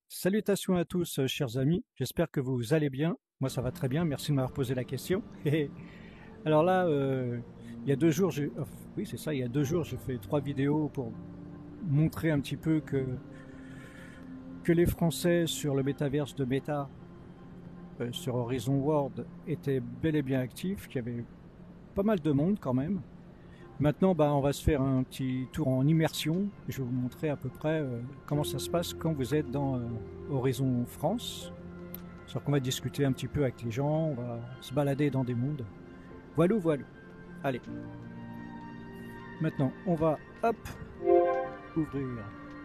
Salutations à tous, chers amis. J'espère que vous allez bien. Moi, ça va très bien. Merci de m'avoir posé la question. Alors là, il y a 2 jours, oui, c'est ça. Il y a 2 jours, j'ai fait 3 vidéos pour montrer un petit peu que les Français sur le métaverse de Meta, sur Horizon World, étaient bel et bien actifs, qu'il y avait pas mal de monde quand même. Maintenant, on va se faire un petit tour en immersion. Je vais vous montrer à peu près comment ça se passe quand vous êtes dans Horizon France. C'est-à-dire qu'on va discuter un petit peu avec les gens, on va se balader dans des mondes. Voilà, voilà. Allez. Maintenant, on va, hop, ouvrir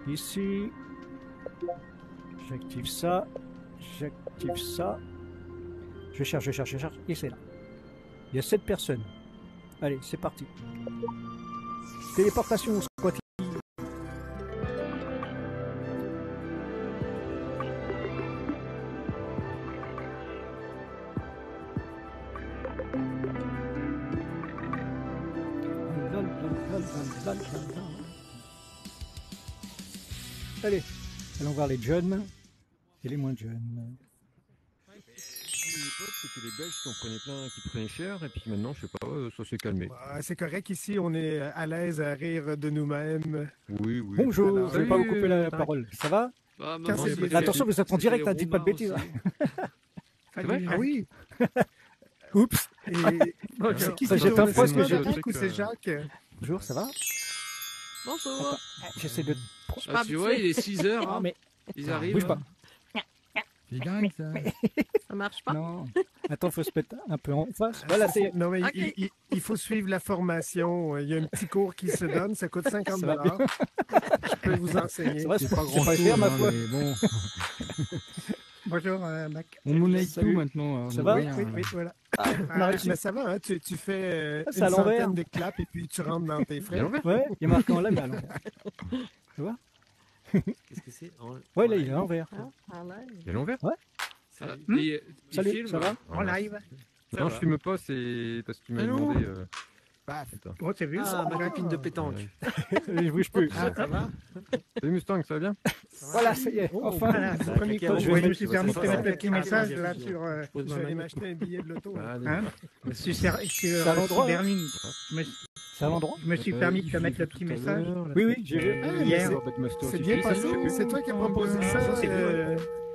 ici. J'active ça. J'active ça. Je cherche, et c'est là. Il y a 7 personnes. Allez, c'est parti. Téléportation, squat. Allez, allons voir les jeunes et les moins jeunes. L'époque, c'était les Belges qui en prenaient plein, qui prenaient cher, et puis maintenant, je sais pas, ça s'est calmé. C'est correct ici, on est à l'aise à rire de nous-mêmes. Oui, oui. Bonjour, Alors, je vais pas vous couper la parole. Ça va? Attention, vous êtes en direct, hein, dites pas de bêtises. Ah oui. Oups. C'est qui j'ai fait un froid, que j'ai ou c'est Jacques? Bonjour, ça va? Bonjour. J'essaie de... Ah, tu vois, il est 6h. Ah, mais... Ils arrivent. Bouge pas. C'est dingue ça. Ça marche pas? Non. Attends, faut se mettre un peu en face. Voilà, c'est... Non, mais Ok. il faut suivre la formation. Il y a un petit cours qui se donne, ça coûte 50 Ça va bien. $. Je peux vous enseigner. C'est vrai, c'est pas grand pas cher, ma foi. mais bon. Bonjour, Mac. On monnaie tout Salut. maintenant. Ça on va? voit rien. Oui, voilà. On a réussi. Mais ça va, hein, tu fais Ah, c'est une à l'envers. centaine de claps et puis tu rentres dans tes frais. Ouais, il est marqué en là, mais à l'envers. Tu vois? Qu'est-ce que c'est? Ouais, là, il est à l'envers. Il y a l'envers? Salut, ça va? En live. Non, je filme pas, c'est parce qu'il m'a demandé. Oh, t'as vu ça? Ah, ma copine de pétanque. Je bouge plus. Ça va? Salut Mustang, ça va bien? Voilà, ça y est, enfin. Voilà, c'est le premier Quelqu'un coup. a Je envoyé me suis permis de te mettre le petit message là je sur. Je vais aller m'acheter un billet de l'auto. Allez. C'est à l'endroit, Berlin. C'est à l'endroit? Je me suis permis de te mettre le petit message. Oui, j'ai vu. Hier. C'est C'est bien passé. C'est toi qui as proposé ça,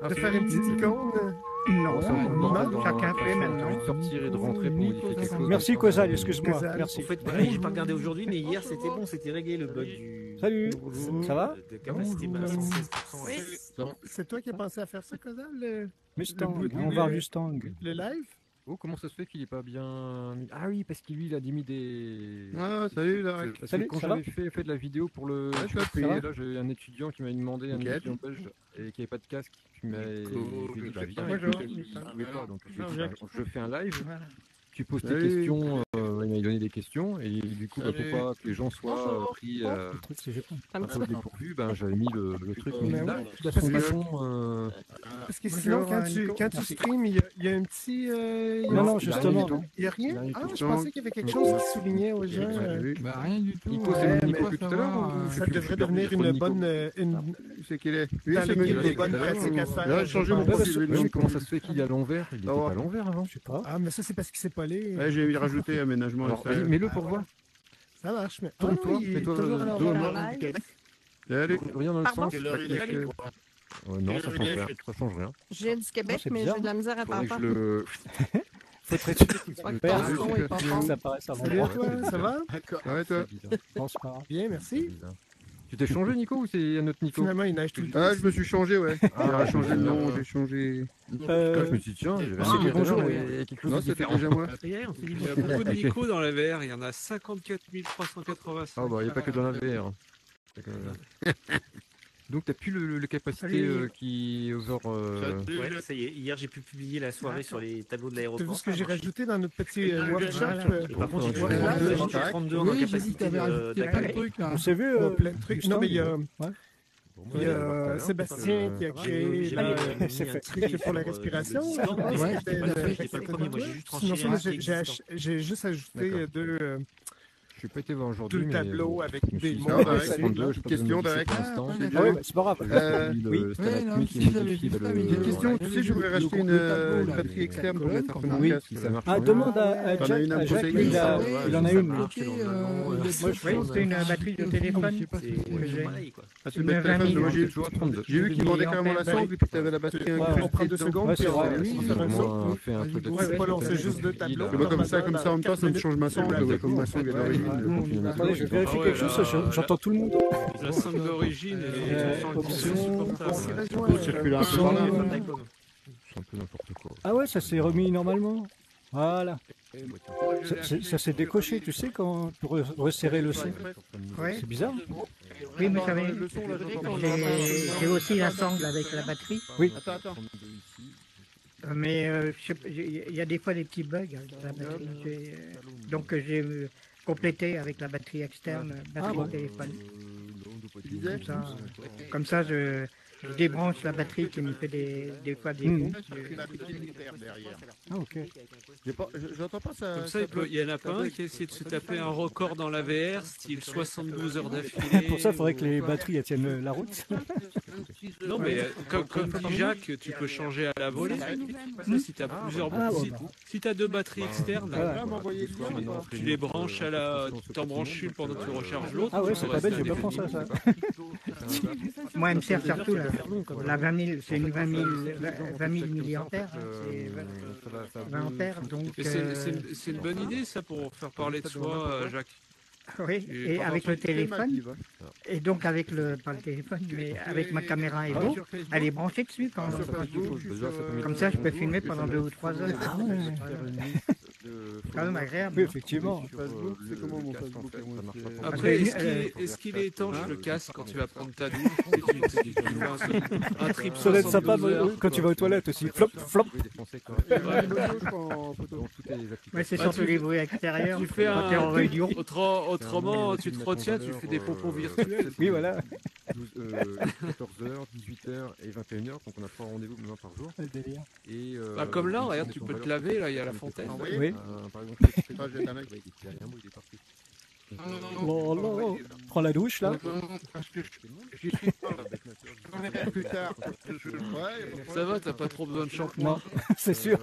de faire une petite icône. Non, non, chacun fait J'ai maintenant. envie de sortir et de rentrer pour modifier quelque chose. Merci, Kozal, excuse-moi. Kozal. Merci. En fait, j'ai pas regardé aujourd'hui, mais hier c'était bon, c'était réglé le bug du. Salut, ça va? De capacité à 116%. C'est toi qui as pensé à faire ça, Kozal, le Mustang, le- on va voir Mustang. live? Oh, comment ça se fait qu'il est pas bien mis? Ah oui, parce qu'il lui, il a mis des. Ah, salut, là. Parce que Salut, quand ça va? j'avais fait de la vidéo pour le. Ouais, je ça fais, va là, j'ai un étudiant qui m'a demandé, un Ok. étudiant belge, et qui avait pas de casque, qui m'a dit, bah, viens, Bonjour. écoute, il pouvait pas, donc je fais un live, Voilà. tu poses tes Salut. questions, il m'a donné des questions, et du coup, Salut. pour pas que les gens soient pris Le truc, c'est jeton. un peu dépourvus, j'avais mis le truc Mais live. ouais. De toute façon, Parce que sinon, quand tu streams, il y a un petit. Non, justement. Il n'y a rien? Il y a Ah, rien du je tout. pensais qu'il y avait quelque chose qui soulignait aux gens. Bah rien du tout. Nico, c'est Ouais, le Nico mais depuis tout à l'heure ou Ça devrait devenir une bonne. C'est qu'il est. Oui, Dans c'est le moi guide qui des bonnes tout à l'heure. pratiques à faire. Là, j'ai changé mon Ouais, profil. oui, mais comment ça se fait qu'il est à l'envers? Il était Ah ouais. pas à l'envers avant. Je sais pas. Ah, mais ça, c'est parce qu'il s'est pas allé. Ouais, j'ai rajouté aménagement. Alors, extérieur. mets-le pour voir. Ça marche, mais. Tourne-toi, Ah, oui, il est fais-toi toujours à dos à l'envers. moi. Salut. Rien dans le Pardon? sens. Non, ça change rien. Ça change rien. Je viens du Québec, c'est mais bizarre. j'ai de la misère à Faudrait que t'entendre. je le. Faut être étudié. Le Père, son est pas fort. ça paraît ça Salut à toi, ça va? Ouais, toi. Je pense pas. Bien, merci. Tu t'es changé, Nico, ou c'est un autre Nico? Finalement, il neige tout le temps. Ah, je me suis changé, ouais. J'ai changé de nom, j'ai changé. Je me suis dit, tiens, j'avais c'est un bonjour, bonjour, oui. il y a quelque chose Non, de c'était différent. déjà moi. Il y a beaucoup de Nico dans la VR, il y en a 54 385. Ah, bah, il n'y a pas que dans la VR. Donc, t'as plus le capacité qui est over. Ouais, ça y est, hier j'ai pu publier la soirée sur les tableaux de T'as l'aéroport. vu ce que j'ai rajouté dans notre petit workshop? Par contre, j'ai Ouais, vu ouais, que 32 en Oui, j'ai vu que capacité t'avais rajouté plein de d'accueil. trucs là. On s'est vu Plein de trucs. Non, mais il y a. Ouais. Il y a Sébastien qui a créé c'est fait. truc pour la respiration. Ouais, C'était j'étais pas le premier, moi j'ai juste Sinon, enchaîné. j'ai juste ajouté deux j'ai pas été voir tout aujourd'hui, le mais tableau avec je me des suis dit, mots. Non, bah, ça prend deux, je peux question donner direct. pour l'instant. Ah, Ah oui, bah, c'est pas grave. Oui. Ouais, qui non, si j'avais modifie vu ça, le- mais J'ai une question, tu sais, je voudrais racheter une là, batterie les externe pour colonnes, mettre quand sur on mon Oui, casque. si ça marche Ah, bien. demande à T'en as Jack. une à me À Jack, conseiller? il en a une. Moi, C'est une batterie de téléphone. que j'ai. Ah, c'est Une le 20 téléphone, 000. moi j'ai Toujours 32. vu qu'ils vendaient carrément la sangle et puis t'avais la batterie Ouais, On prend 2 dedans. secondes, Ouais, puis c'est on vrai. va Ils faire un saut. ont fait un truc de C'est pas long, c'est juste 2 tableaux. Bah, comme ça, en même temps, ça me change ma sangle, ouais, comme ma sangle est d'origine. Attendez, je vais vérifier Ah ouais, quelque chose. là, J'entends tout le monde. La sangle d'origine et option. Le circulaire un peu par là. C'est un peu n'importe quoi. Ah ouais, ça s'est remis normalement. Voilà. Ça s'est décoché, tu sais, quand pour resserrer le son. Ouais. C'est bizarre. Oui, mais ça j'ai aussi la sangle avec la batterie. Oui. Attends. Mais je sais pas, il y a des fois des petits bugs avec la batterie. Donc j'ai complété avec la batterie externe, batterie de téléphone. Comme ça, je débranche la batterie qui me fait des fois des coups. Ah ok. J'entends pas ça. Comme ça, il y en a pas un qui a essayé de se taper un record dans la VR, style 72 heures d'affilée. Pour ça, il faudrait que les batteries elles tiennent la route. Non, mais comme dit Jacques, tu peux changer à la volée. Si tu as plusieurs si tu as 2 batteries externes, tu les branches tu t'en branches une pendant que tu recharges l'autre. Ah ouais, tu c'est peux pas bête, rester j'ai pas indéfiniment. pensé à ça. Moi, elle me sert surtout la 20 000, c'est une 20 000 milliampères. C'est 20 ampères, donc. Et c'est une bonne idée ça pour faire parler de soi, Jacques. Oui, et avec le téléphone, et donc avec pas le téléphone, mais avec ma caméra et tout, elle est branchée dessus quand même. Comme ça, je peux filmer pendant 2 ou 3 heures. Ah ouais. Quand même agréable. Oui, effectivement. Facebook, c'est comment mon Facebook à moi, c'est- Après, est-ce qu'il est étanche le casque quand tu vas prendre ta douche? Tu fais un trip Ça doit être sympa 72 heures. quand tu vas aux toilettes aussi. Flop, flop. Ouais, c'est surtout les bruits extérieurs. Tu fais quand t'es en un réunion. autrement, tu te retiens, tu fais des pompons virtuels. Oui, voilà. 14h, 18h et 21h, donc on a 3 rendez-vous même par jour. Le délire. Et, Bah, comme là, regarde, tu peux te laver, là, il y a la fontaine. Oui. Par exemple, Ah, j'ai un mec. derrière moi, il est parti. Oh là. Prends la douche là. Plus tard. Ça va, t'as pas trop besoin de shampoing. Non, c'est sûr.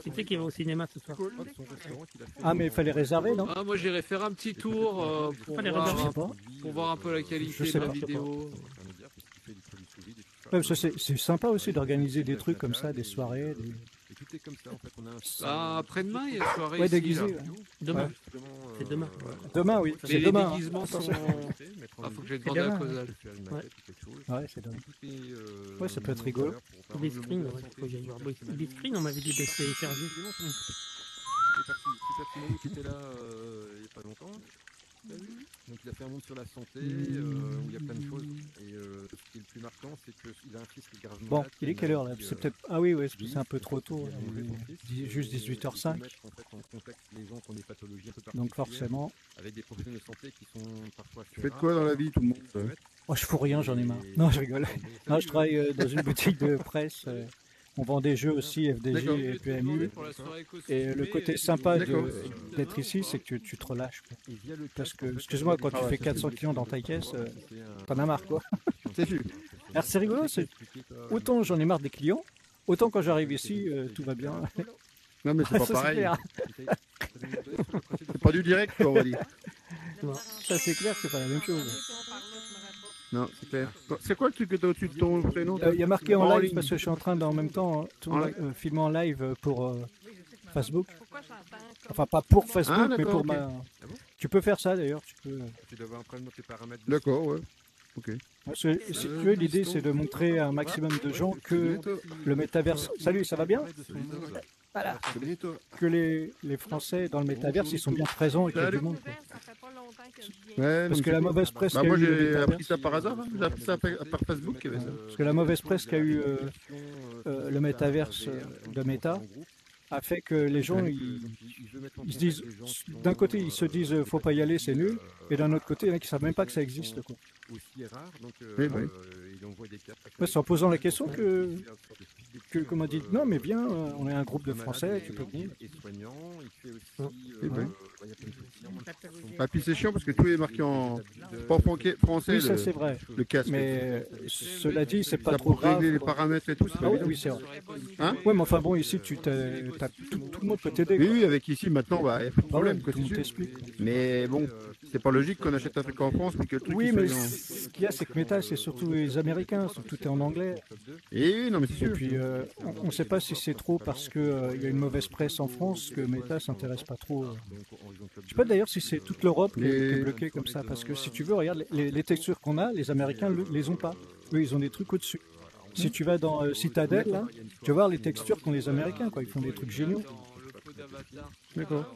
Qui c'est qui va au cinéma ce soir? Ah, mais il fallait réserver, non? Ah, moi j'irais faire un petit tour Pas les Je regarder. sais pas. pour voir un peu la qualité Je sais de la pas. vidéo. Ouais, parce que c'est sympa aussi d'organiser des trucs comme ça, des soirées. Et tout est comme ça, en fait, on a un Ah, après-demain, il y a une soirée Ouais, ici, déguisé. là. Ouais. Demain. justement, C'est demain. Demain, oui. Mais C'est les demain. déguisements sont... Ah, faut que j'aille demander à demain. Causal. Ouais, c'est demain. Ouais, ça peut être rigolo. Blitzscreen, ouais, faut que j'aille voir Blitzscreen, on m'avait dit de se télécharger. Qui était là il n'y a pas longtemps. Donc il a fait un monde sur la santé, où il y a plein de choses. Et ce qui est le plus marquant, c'est qu'il a un fils qui est gravement Bon, malade, il est quelle heure là? C'est peut-être. Ah oui, ouais, c'est un peu trop tôt. Juste 18h05. Mettre en fait en contexte les gens qui ont des pathologies un peu Donc particulières, forcément. avec des professionnels de santé qui sont parfois. Tu fais de quoi dans la vie, tout le monde? Oh, je fous rien, j'en ai marre. Non, je rigole. Non, je travaille dans une boutique de presse. On vend des jeux aussi, FDJ et PMU. Et le côté sympa d'être ici, c'est que tu te relâches. Quoi. Parce que, excuse-moi, quand tu fais 400 clients dans ta caisse, t'en as marre, quoi. C'est sûr. Alors c'est rigolo, autant j'en ai marre des clients, autant quand j'arrive ici, tout va bien. Non, mais c'est pas Ça, pareil. clair. C'est pas du direct, quoi, on va dire. Ça c'est clair, c'est pas la même chose. Non, c'est clair. C'est quoi le truc que t'as au-dessus de ton prénom? Il y a marqué en En live ligne. parce que je suis en train en même temps filmer en live pour Facebook. Enfin pas pour Facebook, Ah, mais d'accord, pour ok. ma. Tu peux faire ça d'ailleurs. Tu peux. Tu dois avoir un problème dans tes paramètres. D'accord, ouais. Ok. Parce que, si tu veux, l'idée c'est de montrer à un maximum de gens que le métaverse. Salut, ça va bien? Voilà. Que les Français dans le métaverse ils sont bien présents et qu'il y a du monde. Quoi. Ouais, Parce donc que la mauvaise presse Bah, qu'a moi, eu le j'ai métaverse- appris ça par hasard. Hein. J'ai appris ça par Facebook qu'il y avait ça. Parce que la mauvaise presse qu'a eu le métaverse de Meta a fait que les gens ils se disent, d'un côté ils se disent faut pas y aller, c'est nul, et d'un autre côté il y en a qui savent même pas que ça existe. Quoi. Aussi rare, donc Oui, oui. il envoie des cartes. Ouais, c'est en posant la question que comment dit, non mais viens, on est un groupe de Français, tu peux venir. Et soignant, il fait aussi... Eh ben. il y a plein de choses. Ah, puis c'est chiant parce que tout est marqué en pas français, Oui, ça c'est vrai. le casque. Mais cela dit, c'est pas Ça trop pour régler grave. les paramètres et tout, c'est Ah pas oui, évident. oui, c'est vrai. Hein? Ouais, mais enfin bon, ici, tout le monde peut t'aider. Oui, quoi. oui, avec ici maintenant, bah, y a pas de Ah ouais, problème, quoi, tout le c'est monde sûr. t'explique. Mais bon, c'est pas logique qu'on achète un truc en France, mais que le truc Oui, il mais soit en... ce qu'il y a, c'est que Meta, c'est surtout les Américains, tout est en anglais. Et oui, non, mais c'est Et sûr. puis, on ne sait pas si c'est trop parce qu'il y a une mauvaise presse en France que Meta s'intéresse pas trop. Je sais pas d'ailleurs si c'est toute l'Europe qui est bloquée comme ça, parce que si tu veux, regarde, les textures qu'on a, les Américains les ont pas. Eux, ils ont des trucs au-dessus. Si tu vas dans Citadel, là, tu vas voir les textures qu'ont les Américains, quoi. Ils font des trucs géniaux. D'accord.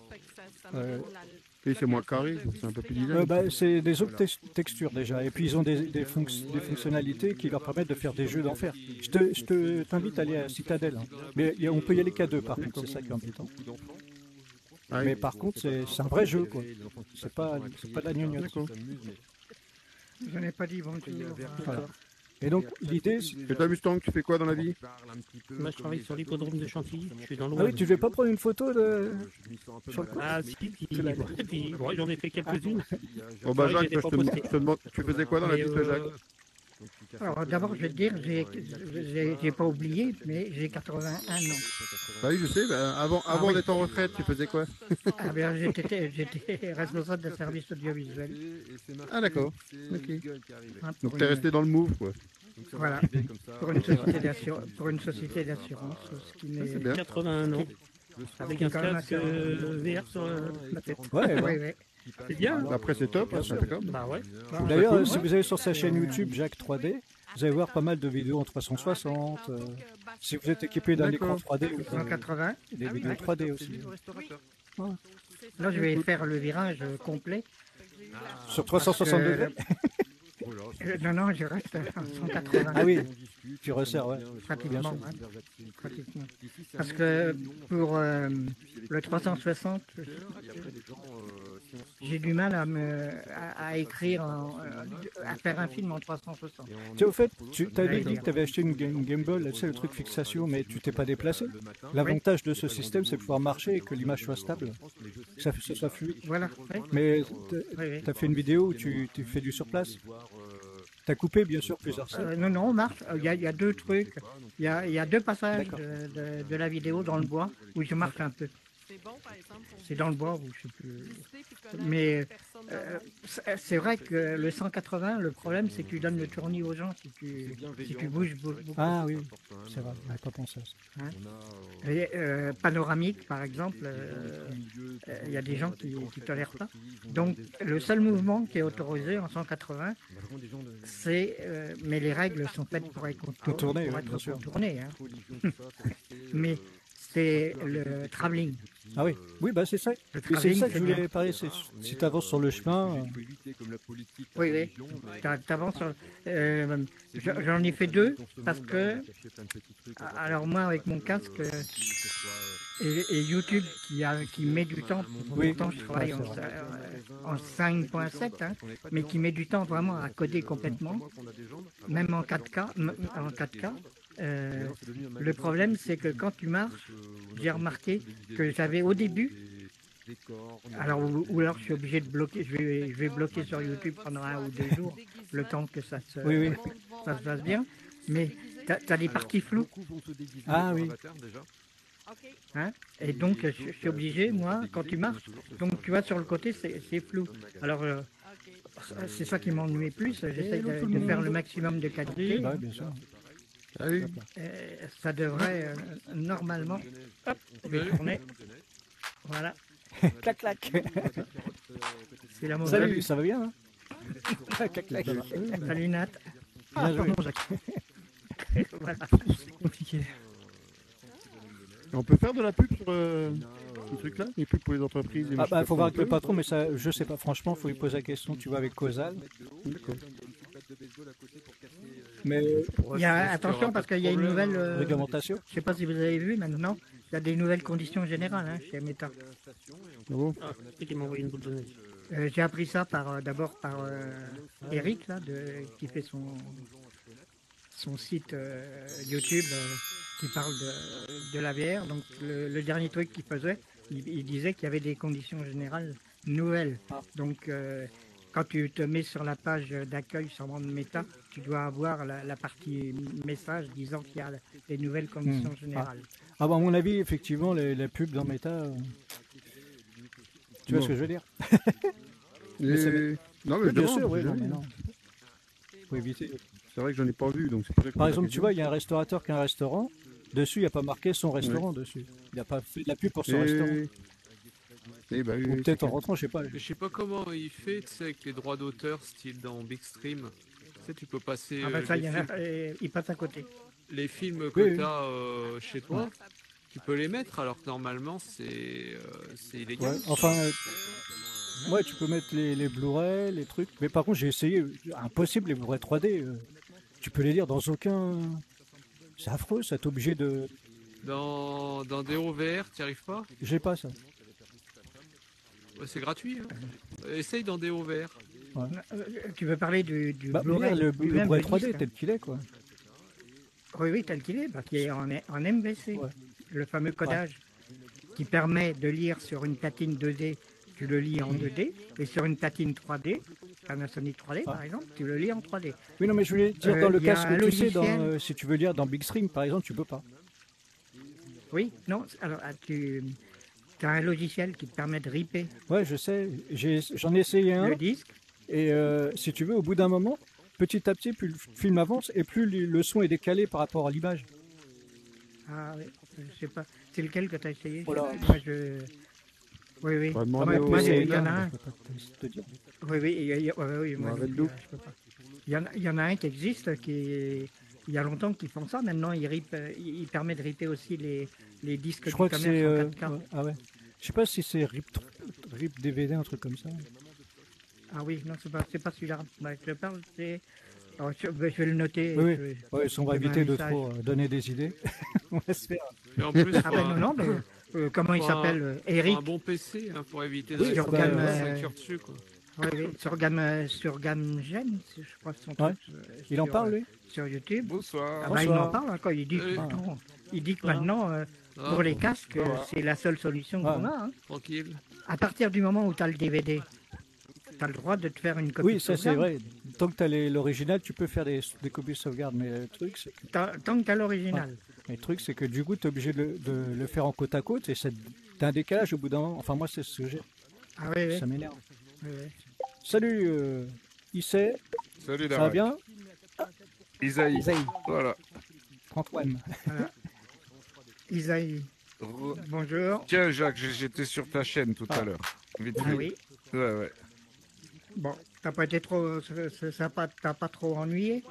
Et c'est moins carré, c'est un peu plus dynamique. C'est des autres textures déjà, et puis ils ont des fonctionnalités qui leur permettent de faire des jeux d'enfer. Je t'invite à aller à Citadel, hein. Mais on peut y aller qu'à deux par contre, c'est ça qui est embêtant. Ah oui. Mais par contre, c'est un vrai jeu, quoi. C'est pas de la gnognotte. D'accord. Je n'ai pas dit bonjour. Voilà. Et donc l'idée, c'est... Et toi, Mustang, tu fais quoi dans la vie? Moi, je travaille sur l'hippodrome de Chantilly. Je suis dans Ah l'Oise. oui, tu veux pas prendre une photo de... Ah, si, puis, bon, j'en ai fait quelques-unes. Bon, bah, Ouais, Jacques, j'étais je pas posté. te demande, tu faisais quoi dans la vie, toi, Jacques? Alors d'abord, je vais te dire, j'ai pas oublié, mais j'ai 81 ans. Bah oui, je sais, bah, avant oui. d'être en retraite, tu faisais quoi? Ah bien, j'étais responsable de service audiovisuel. Ah, d'accord. Ok. Hein, Donc pour t'es une- resté dans le move, quoi. Voilà, pour une société d'assurance, ce qui C'est n'est... bien. 81 ans. Avec un Quand même casque assez VR sur la tête. Ouais, Oui, oui. C'est bien. Bah, après, c'est top, hein, c'est impeccable. Bah ouais. D'ailleurs, si vous allez sur sa chaîne YouTube Jacques 3D, vous allez voir pas mal de vidéos en 360. Si vous êtes équipé d'un écran 3D, vous avez 180. des vidéos 3D aussi. Là, je vais faire le virage complet. Sur 360 degrés. Non, je reste à 180. Ah oui, tu resserres, ouais. Pratiquement, hein. Pratiquement. Parce que pour le 360, j'ai du mal à écrire, à faire un film en 360. Tu sais, au fait, tu t'avais dit que tu avais acheté une Game Boy, tu sais, le truc fixation, mais tu t'es pas déplacé. L'avantage de ce système, c'est de pouvoir marcher et que l'image soit stable, que ça soit fluide. Voilà. Oui. Mais Oui. tu as fait une vidéo où tu fais du surplace. Tu as coupé, bien sûr, plusieurs scènes. Non, on marche. Il y a deux trucs. Il y a deux passages de la vidéo dans le bois où je marche un peu. C'est dans le bois où je sais plus. Mais c'est vrai que le 180, le problème c'est que tu donnes le tournis aux gens si tu bouges beaucoup. Ah oui, c'est vrai, on n'avait pas pensé à ça. Hein. Et, panoramique par exemple, il y a des gens qui tolèrent pas. Donc le seul mouvement qui est autorisé en 180, c'est mais les règles sont faites pour être Contournées, pour oui, être bien sûr. contournées, hein. Mais c'est le travelling. Ah oui, oui, bah c'est ça. Le Mais c'est ça que je travelling, voulais parler. Si tu avances sur le chemin, Oui. T'avances sur... J'en ai fait deux parce que... Alors moi avec mon casque et YouTube qui met du temps, Oui. pourtant je travaille en 5.7, hein, mais qui met du temps vraiment à coder complètement, même en 4K. Le problème c'est que quand tu marches, j'ai remarqué que j'avais au début, alors ou alors je suis obligé de bloquer, je vais bloquer sur YouTube pendant 1 ou 2 jours, le temps que ça se passe bien, mais t'as des parties floues. Ah oui. Hein, et donc je suis obligé, moi, quand tu marches, donc tu vois sur le côté c'est flou. Alors c'est ça qui m'ennuie plus, j'essaie de faire le maximum de qualité. Ouais, bien sûr. Ah oui. Ça devrait normalement, hop, je vais tourner. Voilà, Clac, clac. c'est la mauvaise. Salut, ça va bien hein. Clac, clac. Salut Nat. Bien joué. Pardon, Jacques. Voilà. Compliqué. On peut faire de la pub sur ce truc-là? Les pubs pour les entreprises? Ah bah faut voir avec le patron, mais ça, je sais pas. Franchement, faut lui poser la question. Tu vois avec Causal. D'accord. Mais Attention parce qu'il y a une nouvelle. réglementation. Je sais pas si vous avez vu maintenant, il y a des nouvelles conditions générales chez Meta. Ah, c'est qui m'a envoyé une boule de neige. J'ai appris ça d'abord par Eric là, qui fait son site YouTube qui parle de la VR. Donc le dernier truc qu'il faisait, il disait qu'il y avait des conditions générales nouvelles. Donc quand tu te mets sur la page d'accueil sur Bande Méta, tu dois avoir la partie message disant qu'il y a des nouvelles conditions générales. Ah bon, à mon avis, effectivement, les pubs dans Méta, tu vois ce que je veux dire? Non, mais bien sûr, oui, non. Faut éviter. C'est vrai que j'en ai pas vu, donc c'est pour ça que Par exemple, tu vois, il y a un restaurateur qui a un restaurant. Dessus, il n'y a pas marqué son restaurant dessus. Il n'a pas fait de la pub pour son restaurant. Ou peut-être en rentrant, je sais pas. Je sais pas comment il fait, tu sais, avec les droits d'auteur, style dans Big Stream. Tu sais, tu peux passer Ah ben ça, il passe à côté. les films que tu as chez toi. Tu peux les mettre alors que normalement c'est illégal. Ouais, enfin, ouais, tu peux mettre les Blu-ray, les trucs. Mais par contre, j'ai essayé. Impossible, les Blu-ray 3D. Tu peux les lire dans aucun. C'est affreux, ça t'es obligé de. Dans DOVR, tu n'y arrives pas? J'ai pas ça. Ouais, c'est gratuit. Hein. Essaye dans DOVR. Ouais. Tu veux parler du Blu-ray, le Blu-ray 3D tel qu'il est, quoi. Oui, tel qu'il est, parce qu'il est en MVC. Ouais. Le fameux codage qui permet de lire sur une platine 2D, tu le lis en 2D, et sur une platine 3D, Panasonic 3D par exemple, tu le lis en 3D. Oui, non, mais je voulais dire dans le casque, tu sais, si tu veux lire dans Big Stream par exemple, tu peux pas. Oui, non, alors tu as un logiciel qui te permet de ripper. Ouais, je sais, j'en ai essayé un. Le disque. Et si tu veux, au bout d'un moment, petit à petit, plus le film avance et plus le son est décalé par rapport à l'image. Ah oui, je sais pas. C'est lequel que tu as essayé? Voilà. Moi, Oui. Moi, il y en a un. Oui, moi, je peux pas. Il y en a un qui existe, il y a longtemps qu'ils font ça. Maintenant, il permet de ripper aussi les disques. Je crois que c'est. Ah ouais. Je sais pas si c'est rip DVD, un truc comme ça. Ah oui, non, c'est pas celui-là. Je parle, c'est. Alors, je vais le noter. Oui. On va éviter de trop donner des idées. On va se faire. Et en plus, non, mais comment il s'appelle, Eric? Un bon PC hein, pour éviter de sur gamme dessus, quoi. Oui, sur gamme Gen, je crois que son truc. Il en parle, lui? Sur YouTube. Bonsoir. Il en parle encore. Il dit que maintenant, pour les casques, c'est la seule solution qu'on a. Hein. Tranquille. À partir du moment où tu as le DVD, tu as le droit de te faire une copie. Oui, ça c'est vrai. Tant que tu as l'original, tu peux faire des copies de sauvegarde. Mais le truc, c'est que. Tant que tu as l'original. Ouais. Mais le truc, c'est que du coup, tu es obligé de le faire en côte à côte. Et t'as un décalage au bout d'un moment. Enfin, moi, c'est ce que j'ai. Ah oui. Ça m'énerve. Oui. Salut, Issei. Salut, ça va bien? Isaïe. Voilà. Antoine. Voilà. Isaïe. Bonjour. Tiens, Jacques, j'étais sur ta chaîne tout à l'heure. Vite fait. Ah oui. Ouais. Bon, t'as pas trop ennuyé?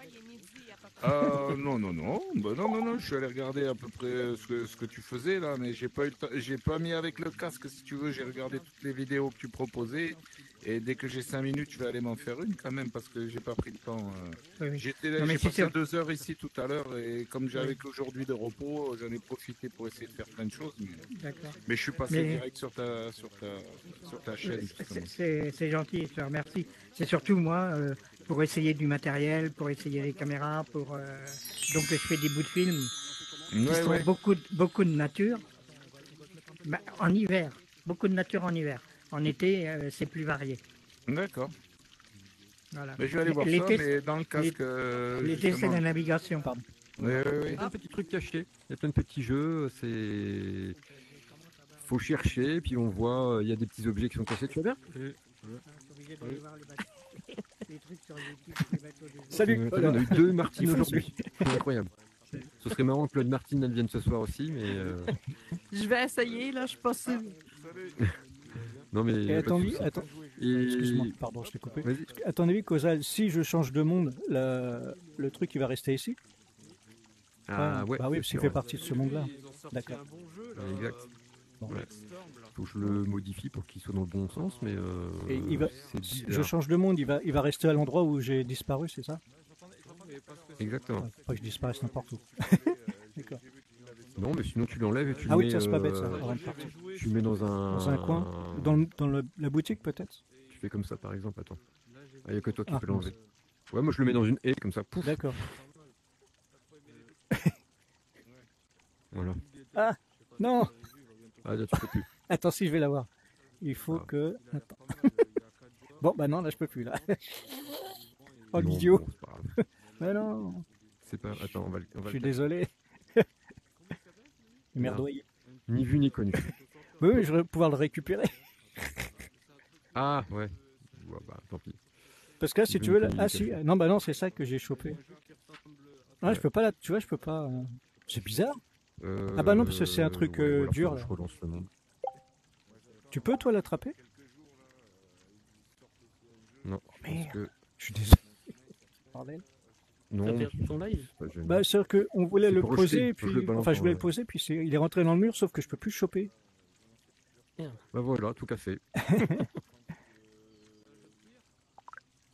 Non. Non, je suis allé regarder à peu près ce que tu faisais là, mais j'ai pas mis avec le casque si tu veux, j'ai regardé toutes les vidéos que tu proposais et dès que j'ai 5 minutes, je vais aller m'en faire une quand même parce que j'ai pas pris le temps. Oui. J'ai passé 2 heures ici tout à l'heure et comme j'avais qu'aujourd'hui de repos, j'en ai profité pour essayer de faire plein de choses. Mais je suis passé direct sur ta chaîne. C'est gentil, je te remercie. C'est surtout moi pour essayer du matériel, pour essayer les caméras, donc je fais des bouts de film qui sont beaucoup de nature. En hiver, beaucoup de nature en hiver. En été, c'est plus varié. D'accord. Voilà. Mais je vais aller voir ça, mais dans le casque... L'été, c'est la navigation. Pardon. Oui. Un petit truc caché. Il y a plein de petits jeux. Faut chercher, puis on voit, il y a des petits objets qui sont cachés. Tu vas bien? Salut. On a eu 2 Martines aujourd'hui. C'est incroyable. Ce serait marrant que Claude Martine elle vienne ce soir aussi, mais... Je vais essayer, là, je suis pas sûr. Non, mais... attends. Excuse-moi, pardon, je t'ai coupé. À ton avis, Causal, si je change de monde, le truc, il va rester ici? Ah ouais. Bah oui, parce qu'il fait partie de ce monde-là. D'accord. Exact. Bon. Ouais. Faut que je le modifie pour qu'il soit dans le bon sens, mais... Et je change de monde, il va rester à l'endroit où j'ai disparu, c'est ça? Exactement. Pas que je disparaisse n'importe où. D'accord. Non, mais sinon tu l'enlèves et tu le mets... Ah oui, tiens, c'est pas bête ça. Tu le mets dans un coin, dans la boutique peut-être. Tu fais comme ça par exemple, attends. Il n'y a que toi qui peux l'enlever. Ouais, moi je le mets dans une haie comme ça, pouf. D'accord. Voilà. Ah, non. Ah, là, tu peux plus. Attends, si, je vais l'avoir. Il faut que... Attends. Bon, bah non, là, je peux plus, là. Oh, Non, l'idiot. bon, c'est pas grave. Mais non. C'est pas... Attends, on va Je le suis faire. désolé. Merdouille. Ni vu ni connu. Oui, je vais pouvoir le récupérer. Ah, ouais. Ouais, bah, tant pis. Parce que là, si Ni tu vu veux... ni Ah, connu. si. Non, bah non, c'est ça que j'ai chopé. Ah, je peux pas, là. Tu vois, je peux pas... C'est bizarre. Ah bah non, parce que c'est un truc ouais, ou alors dur, faut que là. Je relance le monde. Tu peux, toi, l'attraper? Non, je pense Merde. que... Je suis désolé. Bordel. Non, T'as perdu ton live? c'est pas gênant. Bah, c'est-à-dire qu'on voulait C'est le pour poser, rejeter, et puis... je le balance Enfin, je voulais en- le poser, puis il est rentré dans le mur, sauf que je peux plus le choper. Bah voilà, tout cassé.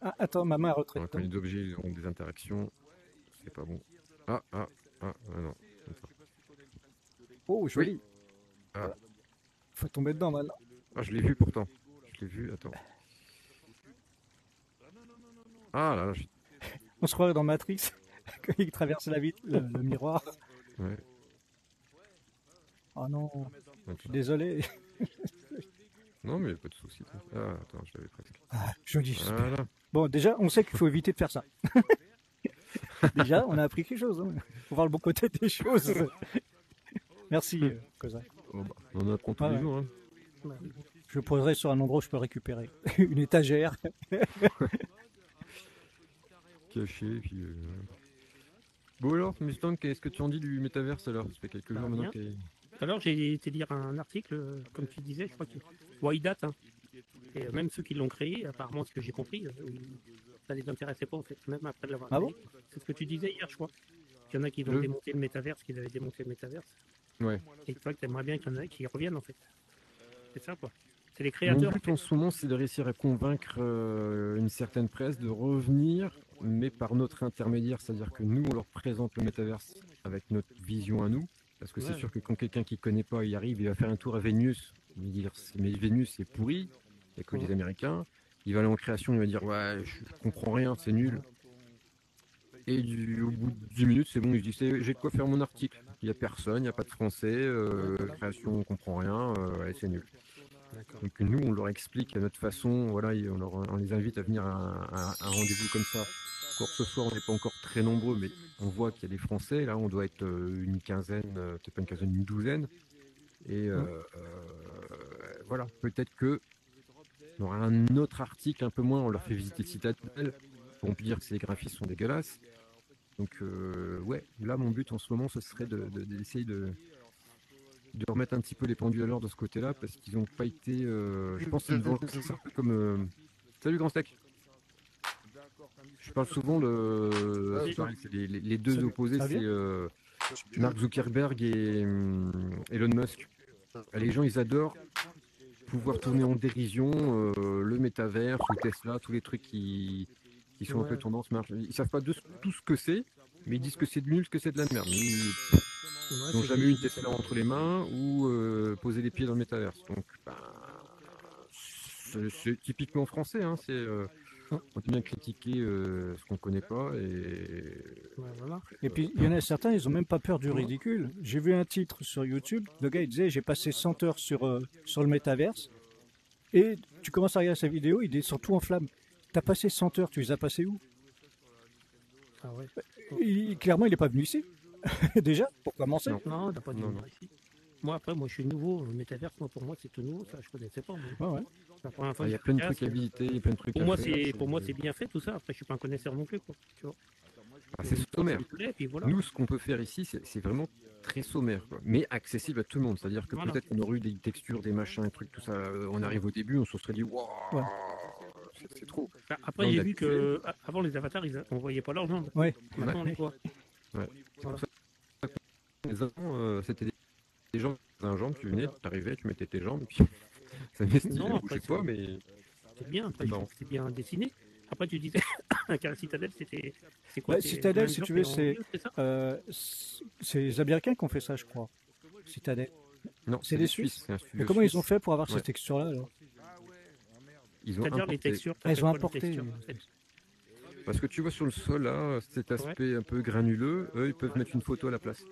Ah, attends, ma main a retraité. Quand les objets ils ont des interactions, c'est pas bon. Ah non. Comme ça. Oh, joli. Oui. Ah. Faut tomber dedans, maintenant. Ah, je l'ai vu pourtant. Je l'ai vu, attends. Ah là, On se croirait dans Matrix, quand il traverse la vitre, le miroir. ouais. Oh non, je Attends. suis désolé. Non, mais pas de soucis. Ah, attends, je l'avais presque. Ah, joli. Voilà. Bon, déjà, on sait qu'il faut éviter de faire ça. Déjà, on a appris quelque chose. Hein. Faut voir le bon côté des choses. Merci, Cosa. Oh, bah, on en apprend tous Ah les ouais. jours. Hein. Je le poserai sur un endroit où je peux le récupérer. Une étagère. Caché, puis... Bon alors, Mustang, qu'est-ce que tu en dis du métaverse alors? Ça fait quelques jours maintenant Bien. qu'il... Alors, j'ai été lire un article, comme tu disais, je crois que bon, il date. Hein. Et même ceux qui l'ont créé, apparemment, ce que j'ai compris, ça les intéressait pas en fait, même après de l'avoir Ah créé. C'est ce que tu disais hier, je crois. Il y en a qui ont démonté le métaverse, qu'ils avaient démonté le métaverse. Ouais. Et toi, tu aimerais bien qu'il y en ait qui reviennent en fait. C'est ça quoi. C'est les Mon créateurs. but en ce moment, c'est de réussir à convaincre une certaine presse de revenir, mais par notre intermédiaire, c'est-à-dire que nous, on leur présente le métaverse avec notre vision à nous, parce que c'est Ouais. sûr que quand quelqu'un qui connaît pas, il arrive, il va faire un tour à Vénus, il va dire mais Vénus c'est pourri, il n'y a que des Américains, il va aller en création, il va dire ouais, je comprends rien, c'est nul. Et au bout de 10 minutes, c'est bon, je dis j'ai de quoi faire mon article. Il n'y a personne, il n'y a pas de français, création, on comprend rien, ouais, c'est nul. Donc nous, on leur explique à notre façon, voilà, et on les invite à venir à un rendez-vous comme ça. Encore ce soir, on n'est pas encore très nombreux, mais on voit qu'il y a des Français. Là, on doit être une quinzaine, peut-être pas une quinzaine, une douzaine. Et voilà, peut-être que on aura un autre article un peu moins, on leur fait visiter le Citadel. On peut dire que ces graphismes sont dégueulasses. Donc ouais, là, mon but en ce moment, ce serait d'essayer de remettre un petit peu les pendules à l'heure de ce côté-là, parce qu'ils n'ont pas été... je pense que c'est un peu comme... Salut Grand Steak. Je parle souvent de... c'est les deux Salut. opposés, Ça va c'est Mark Zuckerberg et Elon Musk. Les gens, ils adorent pouvoir tourner en dérision le métaverse ou Tesla, tous les trucs qui sont un peu tendance marche. Ils savent pas tout ce que c'est, mais ils disent que c'est de nul, que c'est de la merde. Ils n'ont jamais eu une Tesla entre les mains ou posé les pieds dans le métaverse. Donc, c'est typiquement français. Hein, on aime bien critiquer ce qu'on connaît pas. Et puis, il y en a certains, ils ont même pas peur du ridicule. J'ai vu un titre sur YouTube, le gars il disait j'ai passé 100 heures sur le métaverse. Et tu commences à regarder sa vidéo, il descend tout en flammes. T'as passé 100 heures, tu les as passées où? Ah ouais. Clairement, il n'est pas venu ici. Déjà, pour commencer. Non, t'as pas dit ici. Moi, après, je suis nouveau. Le métaverse, pour moi, c'est tout nouveau. Ça, je connaissais pas. Ouais. La première fois Il y a plein de trucs à visiter, il y a plein de trucs pour à moi, faire. pour moi, c'est bien fait tout ça. Après, je suis pas un connaisseur non plus, quoi. Tu vois. C'est sommaire. Et puis voilà. Nous, ce qu'on peut faire ici, c'est vraiment très sommaire, quoi. Mais accessible à tout le monde. C'est-à-dire que peut-être qu'on aurait eu des textures, des machins, des trucs, tout ça. On arrive au début, on se serait dit, waouh, c'est trop. Après, j'ai vu que avant les avatars, on voyait pas leurs jambes. Ouais. Maintenant, on les voit. Ouais. Les avant, c'était des jambes, un jambe, tu venais, tu arrivais, tu mettais tes jambes, et puis ça venait stylé, Non, je sais pas, mais... C'est bien, après, Non. c'est bien dessiné. Après, tu disais qu'à Citadel, c'est quoi? Ouais, Citadel, si tu veux, c'est les Américains qui ont fait ça, je crois. Citadel. Non, c'est les Suisses. c'est un studio Mais comment suisse. ils ont fait pour avoir Ouais. ces textures-là alors? Ils ont C'est-à-dire importé. les textures. Elles ont importé. Parce que tu vois sur le sol, là, cet aspect un peu granuleux, eux, ils peuvent mettre une photo à la place.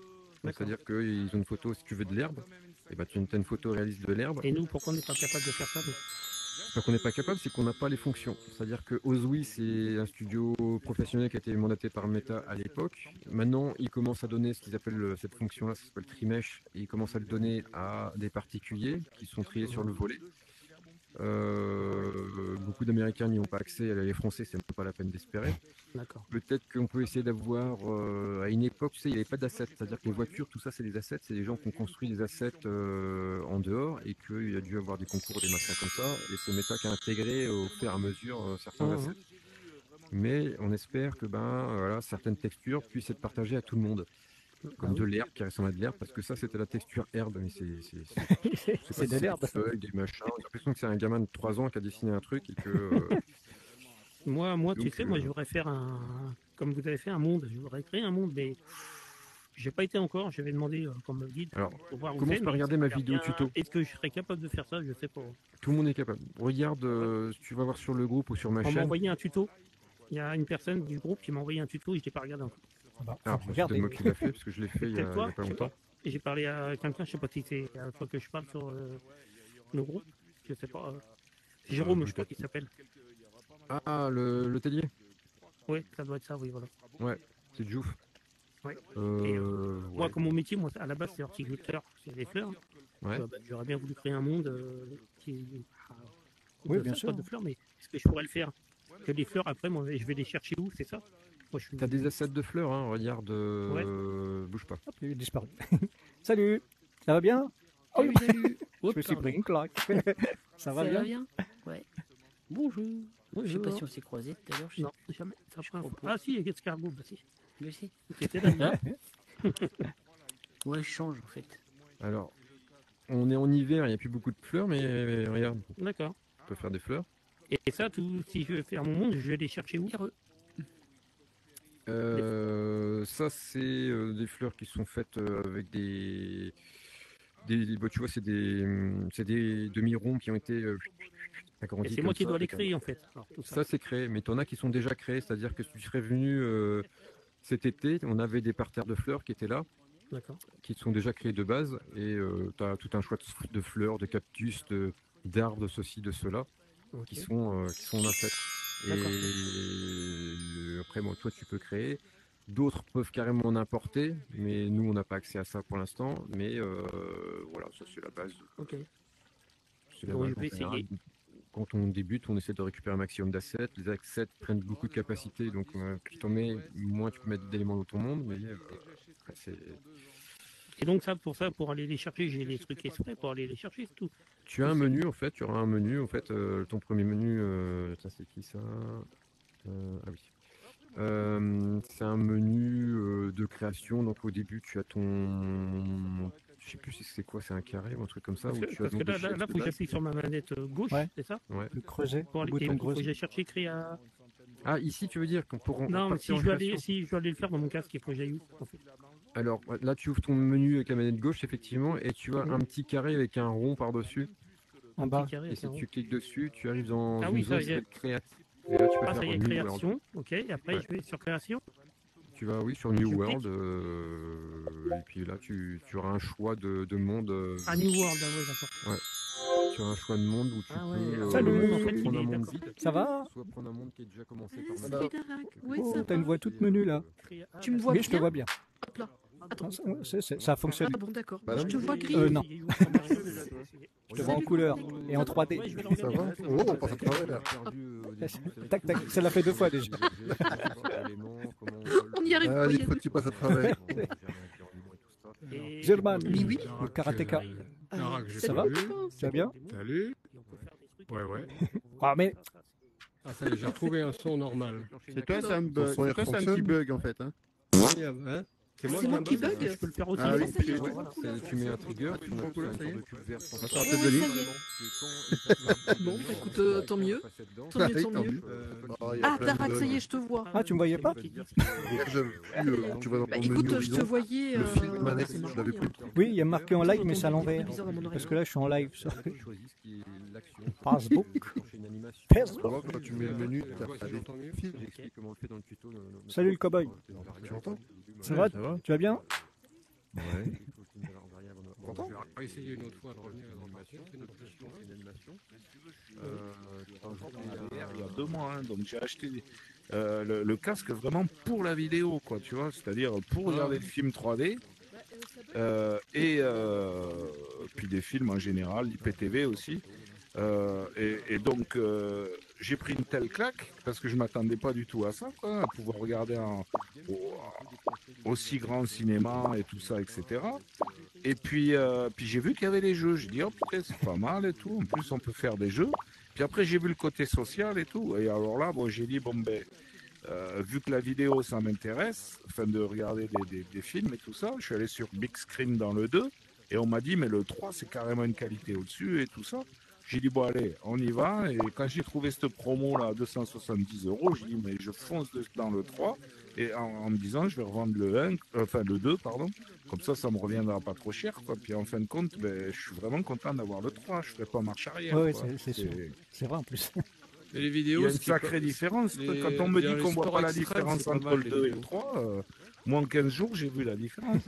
C'est-à-dire qu'ils ont une photo, si tu veux, de l'herbe, et ben tu as une photo réaliste de l'herbe. Et nous, pourquoi on n'est pas capable de faire ça nous C'est pas qu'on n'est pas capable, c'est qu'on n'a pas les fonctions. C'est-à-dire que Ozwi, c'est un studio professionnel qui a été mandaté par Meta à l'époque. Maintenant, ils commencent à donner ce qu'ils appellent cette fonction-là, ça s'appelle Trimesh, et ils commencent à le donner à des particuliers qui sont triés sur le volet. Beaucoup d'Américains n'y ont pas accès, les Français, c'est même pas la peine d'espérer. D'accord. Peut-être qu'on peut essayer d'avoir, à une époque, tu sais, il n'y avait pas d'assets, c'est-à-dire que les voitures, tout ça, c'est des assets, c'est des gens qui ont construit des assets en dehors, et qu'il y a dû avoir des concours, des machins comme ça, et c'est Meta qui a intégré au fur et à mesure certains assets. Mais on espère que voilà, certaines textures puissent être partagées à tout le monde. Comme de l'herbe qui ressemble à de l'herbe, parce que ça c'était la texture herbe, mais c'est de l'herbe. des feuilles, des machins. J'ai l'impression que c'est un gamin de 3 ans qui a dessiné un truc et que. Moi, tu sais, moi je voudrais faire comme vous avez fait un monde, je voudrais créer un monde, mais j'ai pas été encore, je vais demander comme guide. Alors, pour voir où commence c'est, par mais regarder ça ma a l'air vidéo bien. tuto. Est-ce que je serais capable de faire ça? Je sais pas. Tout le monde est capable. Regarde, tu vas voir sur le groupe ou sur ma On m'a chaîne. envoyé un tuto. Il y a une personne du groupe qui m'a envoyé un tuto et je l'ai pas regardé encore. Alors, c'est moi qui l'ai fait, parce que je l'ai fait il y a Peut-être toi, pas je sais longtemps. pas. Et j'ai parlé à quelqu'un, je sais pas si c'est la fois que je parle sur le groupe, je sais pas. Jérôme, je crois qu'il s'appelle. Ah, le tellier. Oui, ça doit être ça, oui, voilà. Ouais, c'est Jouf. Ouais. Moi, Moi, comme mon métier, moi, à la base, c'est horticulteur, c'est des fleurs. Ouais. J'aurais bien voulu créer un monde qui. Oui, bien sûr. Pas de fleurs, mais est-ce que je pourrais le faire? Que les fleurs, après, moi, je vais les chercher où, c'est ça? Moi, T'as des assets de fleurs, hein, regarde. Bouge pas. Hop, il est disparu. Salut, ça va bien? Salut, salut. Je me suis pris une claque. Ça va bien? Ouais. Bonjour. Je sais pas si on s'est croisés tout à l'heure. Non, jamais. Ah si, il y a escargot, bah si. Je sais. Tu étais là. Ouais, je change en fait. Alors, on est en hiver, il n'y a plus beaucoup de fleurs, mais regarde. D'accord. On peut faire des fleurs. Et ça, si je veux faire mon monde, je vais les chercher où? Ça, c'est des fleurs qui sont faites avec des tu vois, c'est des demi-ronds qui ont été agrandis. Et c'est moi qui dois les créer en fait. Alors, tout ça c'est créé, mais t'en as qui sont déjà créés, c'est-à-dire que si tu serais venu cet été, on avait des parterres de fleurs qui étaient là, qui sont déjà créés de base, et tu as tout un choix de fleurs, de cactus, d'arbres, de ceci, de cela, qui sont en insectes. Et après, bon, toi tu peux créer. D'autres peuvent carrément en importer, mais nous on n'a pas accès à ça pour l'instant. Mais voilà, ça c'est la base. C'est la base en général. Quand on débute, on essaie de récupérer un maximum d'assets. Les assets prennent beaucoup de capacité, donc plus t'en mets, moins tu peux mettre d'éléments dans ton monde. Mais après, c'est. Et donc ça, pour aller les chercher, j'ai les trucs exprès pour aller les chercher, c'est tout. Tu as un menu en fait, tu auras un menu en fait. Ton premier menu, ça c'est qui ça? Ah oui. C'est un menu de création, donc au début tu as ton, je sais plus si c'est quoi, c'est un carré ou un truc comme ça. Parce que là, faut que j'appuie sur ma manette gauche, c'est ça? Ouais. Le creuset, pour aller, bouton il faut que creuset. j'ai cherché créer à. Ah, ici tu veux dire pour. Non, mais si je dois aller le faire dans mon casque, il faut que j'aille où en fait? Alors là tu ouvres ton menu avec la manette gauche effectivement, et tu as un petit carré avec un rond par dessus. En bas. Et si tu cliques dessus, tu arrives dans Ah une oui, zone ça y est. créative. Et là, tu peux Ah, faire ça y est, New création, World. ok, et après je vais sur création. Tu vas, oui, sur New Je World, et puis là, tu auras un choix de monde. Ah, New World, ah ouais, d'accord. Ouais. Tu as un choix de monde où tu peux Salut. soit prendre un monde vide, Ça va? soit prendre un monde qui est déjà commencé par Salut, Meta. Darak. Oui, Oh, ça t'as va. une voix toute menue là. Tu me vois Oui, bien? je te vois bien. Hop là. Attends. Ça fonctionne. Ah bon, d'accord. Je te vois gris. Non. Je te vois en couleur et en 3D. Ça va? Oh, on passe à travers là. Tac, tac, ça l'a fait 2 fois déjà. On y arrive Ah, pas. il faut que tu passes à travers. German, Oui. le karatéka. Ça va? Tu vas bien? Salut. Ouais. Ah, mais. Ah, ça y est, j'ai retrouvé un son normal. C'est toi, c'est un bug. son, il C'est toi, c'est un fonctionne. petit bug en fait. Hein. Hein? C'est moi qui bug. Je peux le faire aussi. Ah oui, ça y est, ouais. Tu mets un trigger, tu mets couleur, une ça y est. sorte de cube vert. Ça sort Eh tête de ouais, ligne. ça y est. Bon, bah, écoute, tant mieux. Tant mieux, tant mieux. Ah, Darak, ça y est, je te vois. Ah, tu me voyais pas? Tu vois dans Bah, ton écoute, menu je te horizon, voyais. le fil de manette, c'est marrant, je l'avais il y a plus. Oui, il y a marqué en live, mais c'est à l'envers. bizarre dans mon oreille. Parce que là, je suis en live sur Facebook. Facebook. Tu vois, quand tu mets le menu, tu as des fils. J'explique comment on le fait dans le tuto. Salut le cowboy. Tu entends? Ça va? Tu vas bien? Ouais. On va essayer une autre fois de revenir à l'animation. C'est une animation. Il y a 2 mois, hein, donc j'ai acheté le casque vraiment pour la vidéo, quoi, tu vois, c'est-à-dire pour regarder le film 3D et puis des films en général, l'IPTV aussi. Et donc j'ai pris une telle claque parce que je m'attendais pas du tout à ça, quoi, à pouvoir regarder un aussi grand cinéma et tout ça, etc. Et puis j'ai vu qu'il y avait les jeux. J'ai dit oh putain c'est pas mal et tout. En plus on peut faire des jeux. Puis après j'ai vu le côté social et tout. Et alors là bon j'ai dit bon ben vu que la vidéo ça m'intéresse, enfin de regarder des films et tout ça, je suis allé sur Big Screen dans le 2 et on m'a dit mais le 3 c'est carrément une qualité au-dessus et tout ça. J'ai dit bon allez on y va et quand j'ai trouvé cette promo là à 270 €, j'ai dit mais je fonce dans le 3 et en me disant je vais revendre le 2 pardon, comme ça me reviendra pas trop cher quoi. Puis en fin de compte ben, je suis vraiment content d'avoir le 3, je ferai pas marche arrière. Oui, quoi. c'est sûr. C'est vrai en plus. Et les vidéos, Il y a une sacrée différence. Quand on me dit qu'on voit pas la différence entre le 2 et le 3, moi en 15 jours j'ai vu la différence.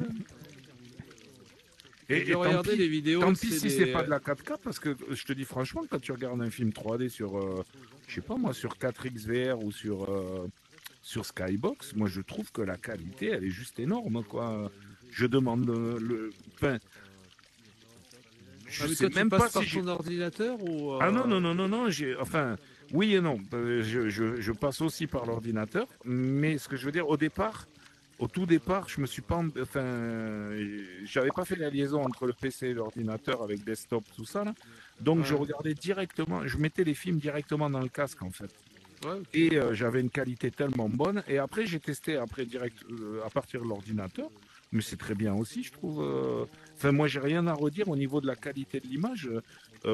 Et regardez les vidéos. Tant pis si c'est pas de la 4K, parce que je te dis franchement, quand tu regardes un film 3D sur, je sais pas moi, sur 4XVR ou sur Skybox, moi je trouve que la qualité, elle est juste énorme, quoi. Je demande enfin, je sais même pas si ton ordinateur ou. Ah non, enfin, oui et non. Je passe aussi par l'ordinateur, mais ce que je veux dire, au tout départ, je me suis pas, enfin, j'avais pas fait la liaison entre le PC et l'ordinateur avec desktop, tout ça là. Donc je regardais directement, je mettais les films directement dans le casque en fait. Ouais. Et j'avais une qualité tellement bonne. Et après j'ai testé direct à partir de l'ordinateur, mais c'est très bien aussi, je trouve. Enfin moi j'ai rien à redire au niveau de la qualité de l'image.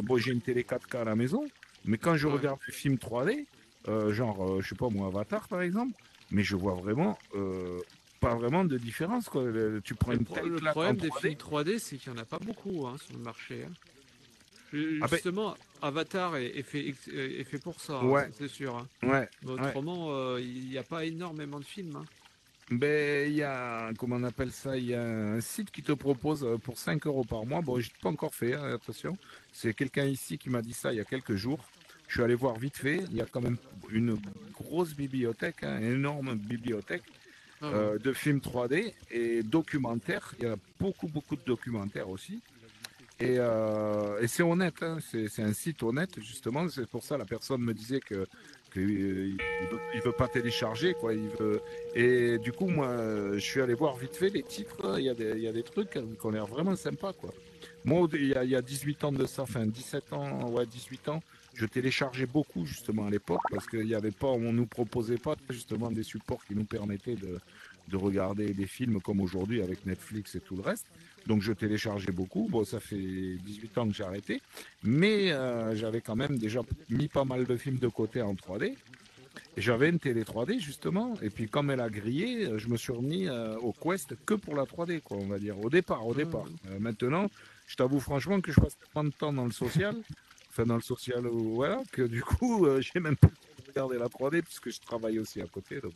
Bon j'ai une télé 4K à la maison, mais quand je regarde des films 3D, genre je sais pas moi Avatar par exemple, mais je vois vraiment pas vraiment de différence quoi. Tu prends une telle Le claque problème en des 3D. films 3D, c'est qu'il n'y en a pas beaucoup hein, sur le marché. Hein. Ah ben- Justement, Avatar est fait pour ça, Ouais. hein, c'est sûr. Hein. Ouais. Mais autrement, il n'y a pas énormément de films. Hein. Ben, il y a, comment on appelle ça, il y a un site qui te propose pour 5 € par mois. Bon, je l'ai pas encore fait, hein, attention. C'est quelqu'un ici qui m'a dit ça il y a quelques jours. Je suis allé voir vite fait. Il y a quand même une grosse bibliothèque, hein, une énorme bibliothèque de films 3D et documentaires. Il y a beaucoup de documentaires aussi. Et c'est honnête, hein, c'est un site honnête justement. C'est pour ça la personne me disait que il veut pas télécharger quoi. Et du coup moi je suis allé voir vite fait les titres. Il y a des trucs qui ont l'air vraiment sympas quoi. Moi il y a 18 ans de ça, enfin 17 ans, ouais 18 ans, je téléchargeais beaucoup justement à l'époque parce qu'il y avait pas, on nous proposait pas justement des supports qui nous permettaient de regarder des films comme aujourd'hui avec Netflix et tout le reste. Donc je téléchargeais beaucoup. Bon, ça fait 18 ans que j'ai arrêté, mais j'avais quand même déjà mis pas mal de films de côté en 3D. Et j'avais une télé 3D justement, et puis comme elle a grillé, je me suis remis au Quest que pour la 3D, quoi, on va dire, au départ. Maintenant, je t'avoue franchement que je passe tellement de temps dans le social, voilà, que du coup, j'ai même pas regardé la 3D puisque je travaille aussi à côté, donc...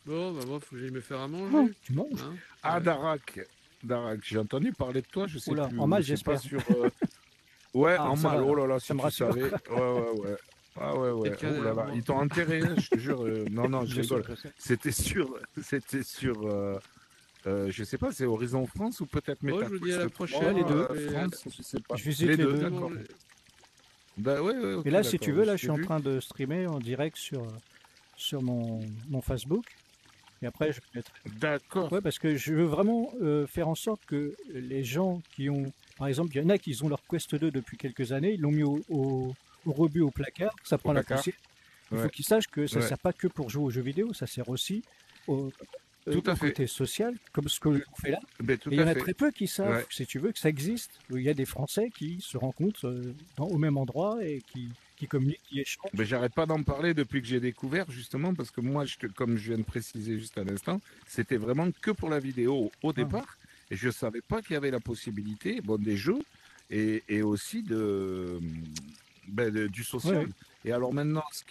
Bon, bah moi, faut que j'aille me faire à manger. Oh, tu manges hein. Ah, Darak, j'ai entendu parler de toi, je sais Oula, plus. en mal, je sais pas j'espère. sur, ouais, Ah, en ça mal, va, oh là là, si ça me tu rassure. savais. Ouais. Ah ouais. Oh là là, ils t'ont enterré, hein, je te jure. Non, je rigole. C'était sur, je sais pas, c'est Horizon France ou peut-être Bon, MetaQuest je vous dis à la 3, prochaine. les deux. France, je sais pas. Je visite les deux. D'accord. Bah ouais, ok, Et là, si d'accord, tu veux, là, je t'ai suis en vu. train de streamer en direct sur mon Facebook. Et après, je mettrai. D'accord. Ouais, parce que je veux vraiment faire en sorte que les gens qui ont, par exemple, il y en a qui ont leur Quest 2 depuis quelques années, ils l'ont mis au rebut au placard, ça prend la placard. poussière. Il Ouais. faut qu'ils sachent que ça ne Ouais. sert pas que pour jouer aux jeux vidéo, ça sert aussi au Tout à au fait. côté social, comme ce que l'on fait là. Ben, tout Et il y en à a fait. très peu qui savent, Ouais. si tu veux, que ça existe. Il y a des Français qui se rencontrent au même endroit et qui communiquent, qui échangent. Ben, j'arrête pas d'en parler depuis que j'ai découvert, justement, parce que moi, comme je viens de préciser juste à l'instant, c'était vraiment que pour la vidéo au départ, et je savais pas qu'il y avait la possibilité, bon, des jeux, et aussi du social. Ouais. Et alors maintenant, ce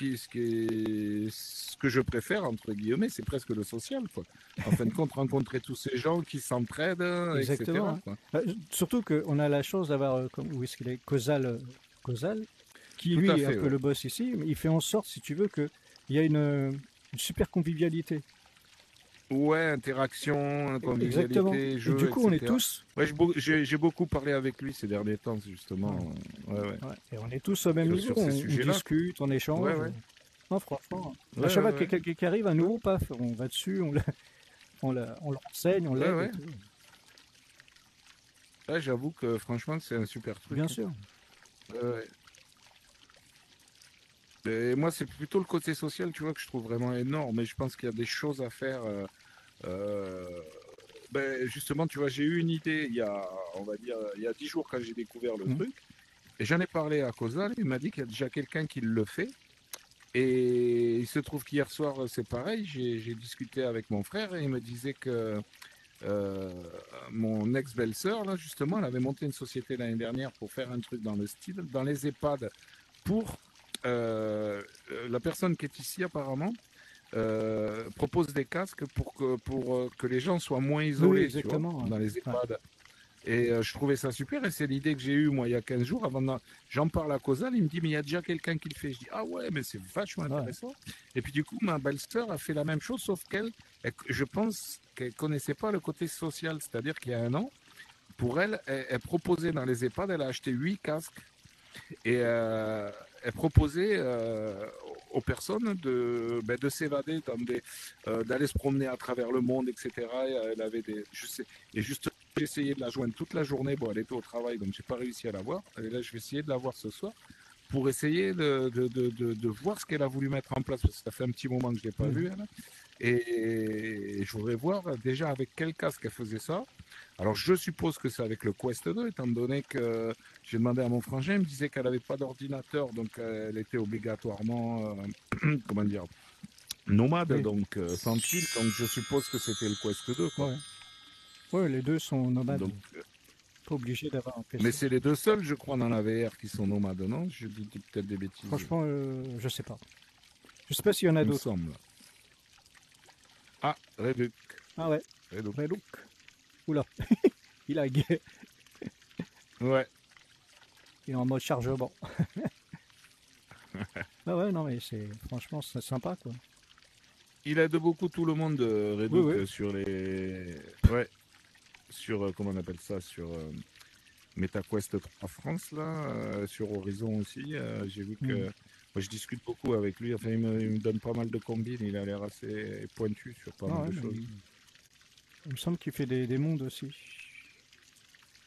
que je préfère, entre guillemets, c'est presque le social, quoi. En fin de compte, rencontrer tous ces gens qui s'entraident, Exactement. etc. Surtout qu'on a la chance d'avoir, où est-ce qu'il est, Causal, qui Tout lui à est fait, un peu le boss ici, mais il fait en sorte, si tu veux, qu'il y a une super convivialité. Ouais, interaction, convivialité, Exactement. jeux, Et du coup, on est etc. tous... Ouais, j'ai beaucoup parlé avec lui ces derniers temps, justement. Ouais. Et on est tous au même niveau, Sur ces on sujets-là. discute, on échange. Ouais. Non, franchement, Ouais, à chaque fois ouais, qu'il y a quelqu'un qui arrive, un nouveau, paf, on va dessus, on l'enseigne, on l'aide. Ouais. et tout. Ouais, j'avoue que franchement, c'est un super truc. Bien sûr. Ouais. Et moi, c'est plutôt le côté social, tu vois, que je trouve vraiment énorme. Et je pense qu'il y a des choses à faire. Justement, tu vois, j'ai eu une idée on va dire, il y a 10 jours quand j'ai découvert le truc. Et j'en ai parlé à Causal. Il m'a dit qu'il y a déjà quelqu'un qui le fait. Et il se trouve qu'hier soir, c'est pareil. J'ai discuté avec mon frère et il me disait que mon ex-belle-sœur, là, justement, elle avait monté une société l'année dernière pour faire un truc dans le style, dans les EHPAD, pour la personne qui est ici apparemment propose des casques pour que les gens soient moins isolés, Oui, exactement, tu vois, ouais. dans les EHPAD. Et je trouvais ça super et c'est l'idée que j'ai eue moi il y a 15 jours. J'en parle à Causal, il me dit mais il y a déjà quelqu'un qui le fait. Je dis ah ouais mais c'est vachement intéressant. Et puis du coup ma belle-sœur a fait la même chose sauf je pense qu'elle connaissait pas le côté social. C'est-à-dire qu'il y a un an, pour elle proposait dans les EHPAD, elle a acheté 8 casques. Et elle proposait aux personnes de s'évader, d'aller se promener à travers le monde, etc. Et elle avait et juste j'ai essayé de la joindre toute la journée. Bon, elle était au travail, donc j'ai pas réussi à la voir. Et là, je vais essayer de la voir ce soir pour essayer de voir ce qu'elle a voulu mettre en place. Parce que ça fait un petit moment que je l'ai pas vue, elle. Et je voudrais voir déjà avec quel casque elle faisait ça. Alors je suppose que c'est avec le Quest 2, étant donné que j'ai demandé à mon frangin, il me disait qu'elle n'avait pas d'ordinateur, donc elle était obligatoirement, comment dire, nomade, donc sans fil, donc je suppose que c'était le Quest 2. Quoi. Ouais, les deux sont nomades. Donc, pas obligé d'avoir un PC. Mais c'est les deux seuls, je crois, dans la VR qui sont nomades, non? Je dis peut-être des bêtises. Franchement, je sais pas. Je sais pas s'il y en a d'autres. Ah, Reduk. Ah ouais. Reduk. Oula, il a gué. Ouais. Il est en mode chargement. Ah ouais, non mais franchement c'est sympa quoi. Il aide beaucoup tout le monde, Reduk, oui. sur les... Ouais. Sur, comment on appelle ça, sur MetaQuest 3 France, là, sur Horizon aussi. J'ai vu que... Moi, je discute beaucoup avec lui. Enfin, il me donne pas mal de combines. Il a l'air assez pointu sur pas mal de choses. Il me semble qu'il fait des mondes aussi.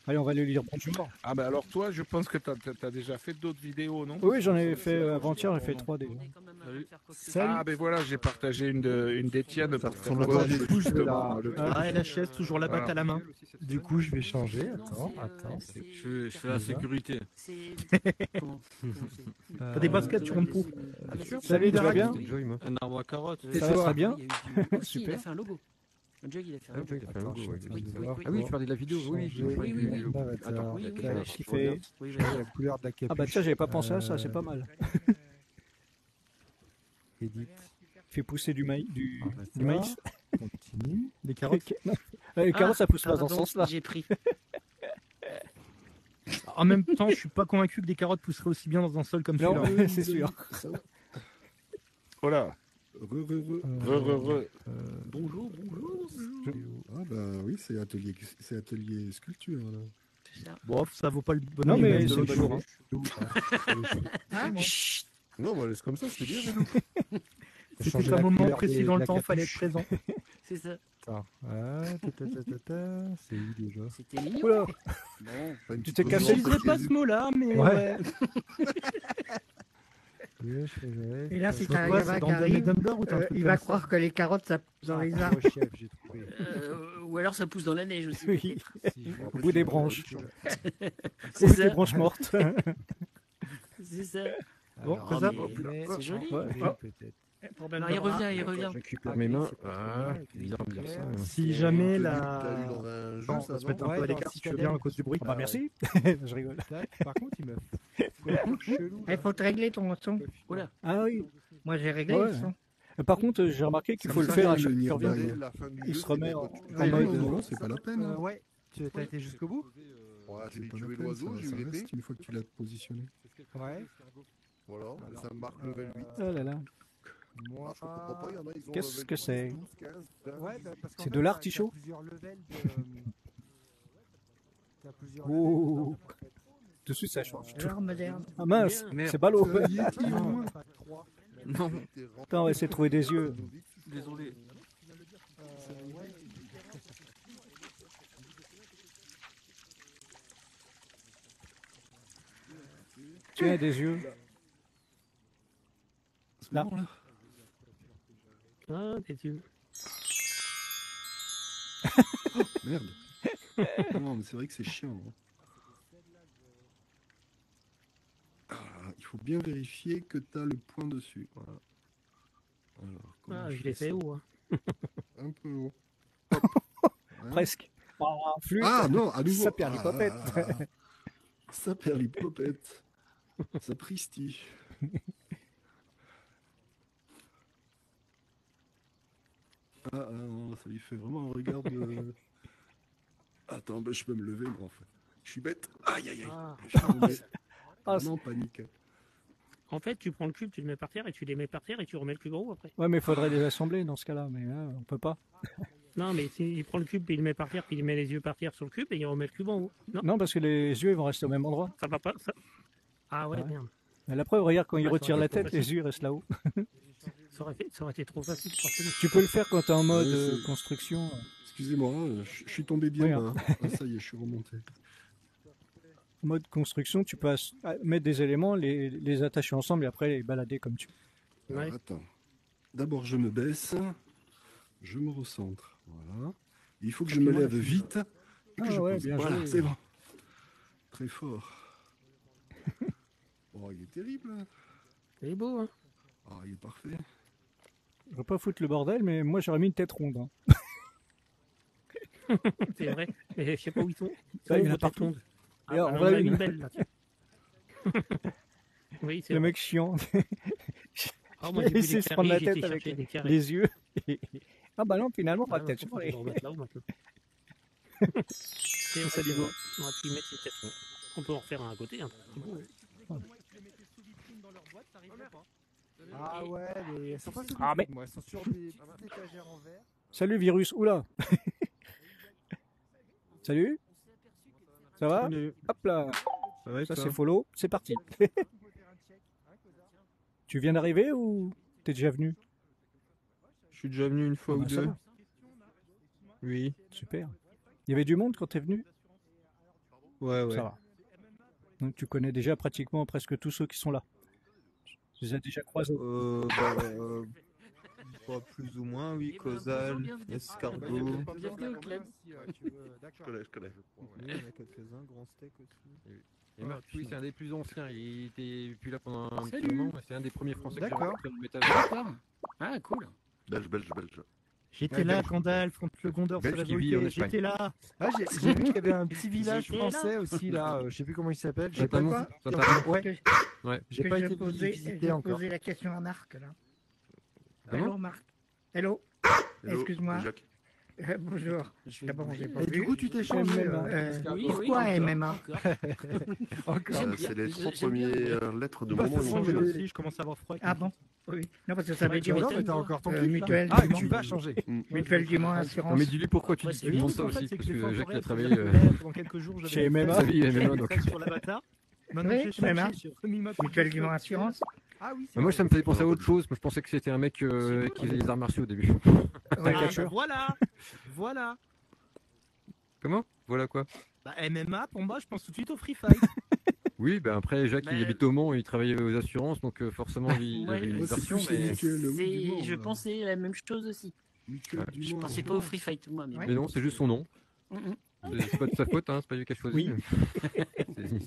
Allez, on va lui lire bonjour. Ah bah alors toi, je pense que tu as déjà fait d'autres vidéos, non? Oui, j'en ai fait avant-hier, j'ai fait 3 déjà. Salut. Ah ben voilà, j'ai partagé une des tiennes pour faire quoi, du coup, je vais Ah, LHS, toujours la batte à la main. Du coup, je vais changer. Attends. Je fais la sécurité. T'as des baskets, tu rentres pour. Salut, tu vas bien? Un arbre à carottes. Ça va très bien. Super. Il a fait un logo. Le Jug, il a fait un logo. Ah oui, tu parlais de la vidéo. Oui. Attends, Qu'est-ce qu'il fait? La couleur de la capuche. Ah bah tiens, j'avais pas pensé à ça, c'est pas mal. Edit. Fait pousser du maïs. Du maïs. Continue. Des carottes. Les carottes, ça pousse pas dans ce sens-là. J'ai pris. En même temps, je suis pas convaincu que des carottes pousseraient aussi bien dans un sol comme celui-là. Non, c'est sûr. Voilà. Bonjour. Ah bah oui, c'est atelier sculpture. Là. Bon, ça vaut pas le bon. Non, mais de c'est l'autre jour. Non, bah laisse comme ça, c'est bien. C'était un moment précis dans le temps, fallait être présent. C'est ça. C'est où déjà? C'était mignon. Oula. Bon. Tu t'es Je cassé. n'utiliserai pas ce mot-là, mais ouais. Et là, si t'as un gamin qui arrive, il va croire que les carottes, ça pousse dans les arbres. Ou alors ça pousse dans la neige aussi. Oui, au bout des branches. C'est Au bout ça. des branches mortes. C'est ça. Bon, c'est joli. Non, il revient. Je récupère mes mains. Ah, bizarre de dire ça. Si jamais la... on va se mettre un peu à l'écart si tu veux bien à cause du bruit. Bah merci. Je rigole. Par contre, il me Il faut te régler ton son. Voilà. Ah oui. Moi, j'ai réglé Ouais. le son. Par contre, j'ai remarqué qu'il faut le faire à chaque fois qu'il revient. Il se remet en mode. Non, c'est pas la peine. hein. Ouais, tu as été jusqu'au bout? Ouais, C'est j'ai pas tué la peine, l'oiseau, ça j'ai eu l'épée. reste Une fois que tu l'as positionné. Ouais. Voilà, ça me marque level 8. Oh là là. Moi, Je comprends pas, il y en a, ils ont Qu'est-ce level que 10, c'est 12, 15, 20. Ouais, parce qu'en C'est fait, de l'artichaut? T'as plusieurs levels T'as plusieurs Oh. Tout de suite, ça change tout. Genre moderne. Ah mince, Merde. c'est ballot. Non. Attends, on va essayer de trouver des yeux. Désolé. Tiens, des yeux. Là. Ah, t'es tu. Merde. Non, mais c'est vrai que c'est chiant. hein. Ah, il faut bien vérifier que tu as le point dessus. Voilà. Alors, comment Ah, je fais l'ai fait ça où hein? Un peu haut. Presque. Flûte. Ah non, à nouveau. Ça perd les popettes. Ça perd les popettes. Ça pristille. Non, ça lui fait vraiment un regard de... Attends, je peux me lever, moi, en fait. Je suis bête. Aïe, aïe, aïe. Ah. Je suis tombé. Ah, Vraiment en panique. En fait, tu prends le cube, tu le mets par terre et tu les mets par terre et tu remets le cube en haut après. Ouais, mais il faudrait les assembler dans ce cas-là, mais là, on peut pas. Non, mais il prend le cube, puis il le met par terre, puis il met les yeux par terre sur le cube et il remet le cube en haut. Non, Non, parce que les yeux ils vont rester au même endroit. ça va pas. Ça... Ah ouais, Ouais. merde. Mais la preuve, regarde, quand il Ah, ça retire aurait la été trop tête, les facile. yeux restent là-haut. Ça aurait été trop facile. Forcément. Tu peux le faire quand tu es en mode Ouais, c'est- construction. Excusez-moi, je suis tombé bien Oui, bas. Ah, ça y est, je suis remonté. En mode construction, tu peux mettre des éléments, les attacher ensemble et après les balader comme tu veux. Alors, attends. D'abord, je me baisse. Je me recentre. Voilà. Il faut que je me lève vite. Et que Ah je ouais, pose. bien Voilà, joué. c'est bon. Très fort. Oh, il est terrible. Il est beau, hein. Ah, il est parfait. Je veux pas foutre le bordel, mais moi j'aurais mis une tête ronde. hein. C'est vrai. Mais je sais pas où ils sont. Là, il y en a Vos têtes partout. rondes. Ah, Regarde, bah, on on voit a une. une belle là. Oui, c'est Le vrai. mec chiant. Ah, moi, Il a j'ai vu essayé des de se prendre la carrés, tête j'ai avec cherché des carrés. les yeux. Ah bah non, finalement, on va Ah, peut-être non, faut que je changer. le remette là-haut maintenant. Et on Ça dit va bon. on va y mettre les têtes rondes. On peut en refaire un à côté, hein. C'est beau. Ah ouais, mais elles sont pas Ah, mais- moi, elles sont sur des petites étagères en verre. Salut virus, oula. Salut. Ça va? Salut. Hop là. Ça va et Ça toi c'est follow, c'est parti. Tu viens d'arriver ou t'es déjà venu? Je suis déjà venu une fois Ah ou bah, ça deux. va. Oui. Super. Il y avait du monde quand t'es venu? Ouais, ouais. Ça va. Donc tu connais déjà pratiquement presque tous ceux qui sont là. Tu les as déjà croisés. Pas plus ou moins, oui. Causal, Escargot. Bienvenue au club. Je connais. Il y en a quelques-uns, Grand Steak aussi. Et Marc, oui, c'est un des plus anciens. Il était plus là pendant un petit Salut. moment. C'est un des premiers Français que j'ai D'accord. rencontré au métavers. D'accord. Ah, cool. Belge. J'étais là, Gandalf, contre le Gondor sur Belge la qui vit en volée. Espagne. J'étais là. Ah, j'ai vu qu'il y avait un petit village J'étais là. français aussi là, je sais plus comment il s'appelle. J'ai Saint-Amand. pas, Saint-Amand. ouais, Ouais. j'ai Que pas je été posais- visiter je encore. posais la question à Marc là. Comment Hello Marc. Hello. Excuse-moi. Bonjour. D'abord, on s'est pas Et du vu. coup, tu t'es changé. Oui, Pourquoi oui, MMA? C'est les trois premières lettres de Bah, mon de toute façon, nom. je aussi, je commence à avoir froid. Ah bon? Oui. Non, parce que ça veut dire Non, mais t'as encore ton clip, là. mutuelle Ah, du et tu Mans. vas changer. Mutuelle du Mans Non, Assurance. mais dis-lui pourquoi tu Ouais, dis c'est tu bien, demandes En ça fait, aussi. c'est que Parce des que fois, Jacques il a j'aurais travaillé. pendant quelques jours, j'avais Chez MMA. Sa vie, MMA, donc. sur l'avatar. Maintenant, Oui, j'ai changé, MMA. j'ai remis ma Mutuelle du Mans Assurance. Ah oui, Moi, ça me faisait penser à autre chose. Moi, je pensais que c'était un mec qui faisait des arts martiaux au début. Ouais, Ah, d'accord. voilà. Voilà. Comment? Voilà quoi. Bah, MMA, pour moi, je pense tout de suite au Free Fight. Oui, ben après, Jacques, il Mais- habite au Mans, il travaillait aux assurances, donc forcément, il Ouais, avait une Ouais, c'est version, plus les mais... mutuelles, oui, du C'est, Mans, je là. pensais la même chose aussi. Mutuelle du Je Mans. pensais pas au Free Fight, moi. Mais Mais non, c'est juste son nom. Mhm. C'est pas de sa faute, hein, c'est pas lui qui a choisi. Oui.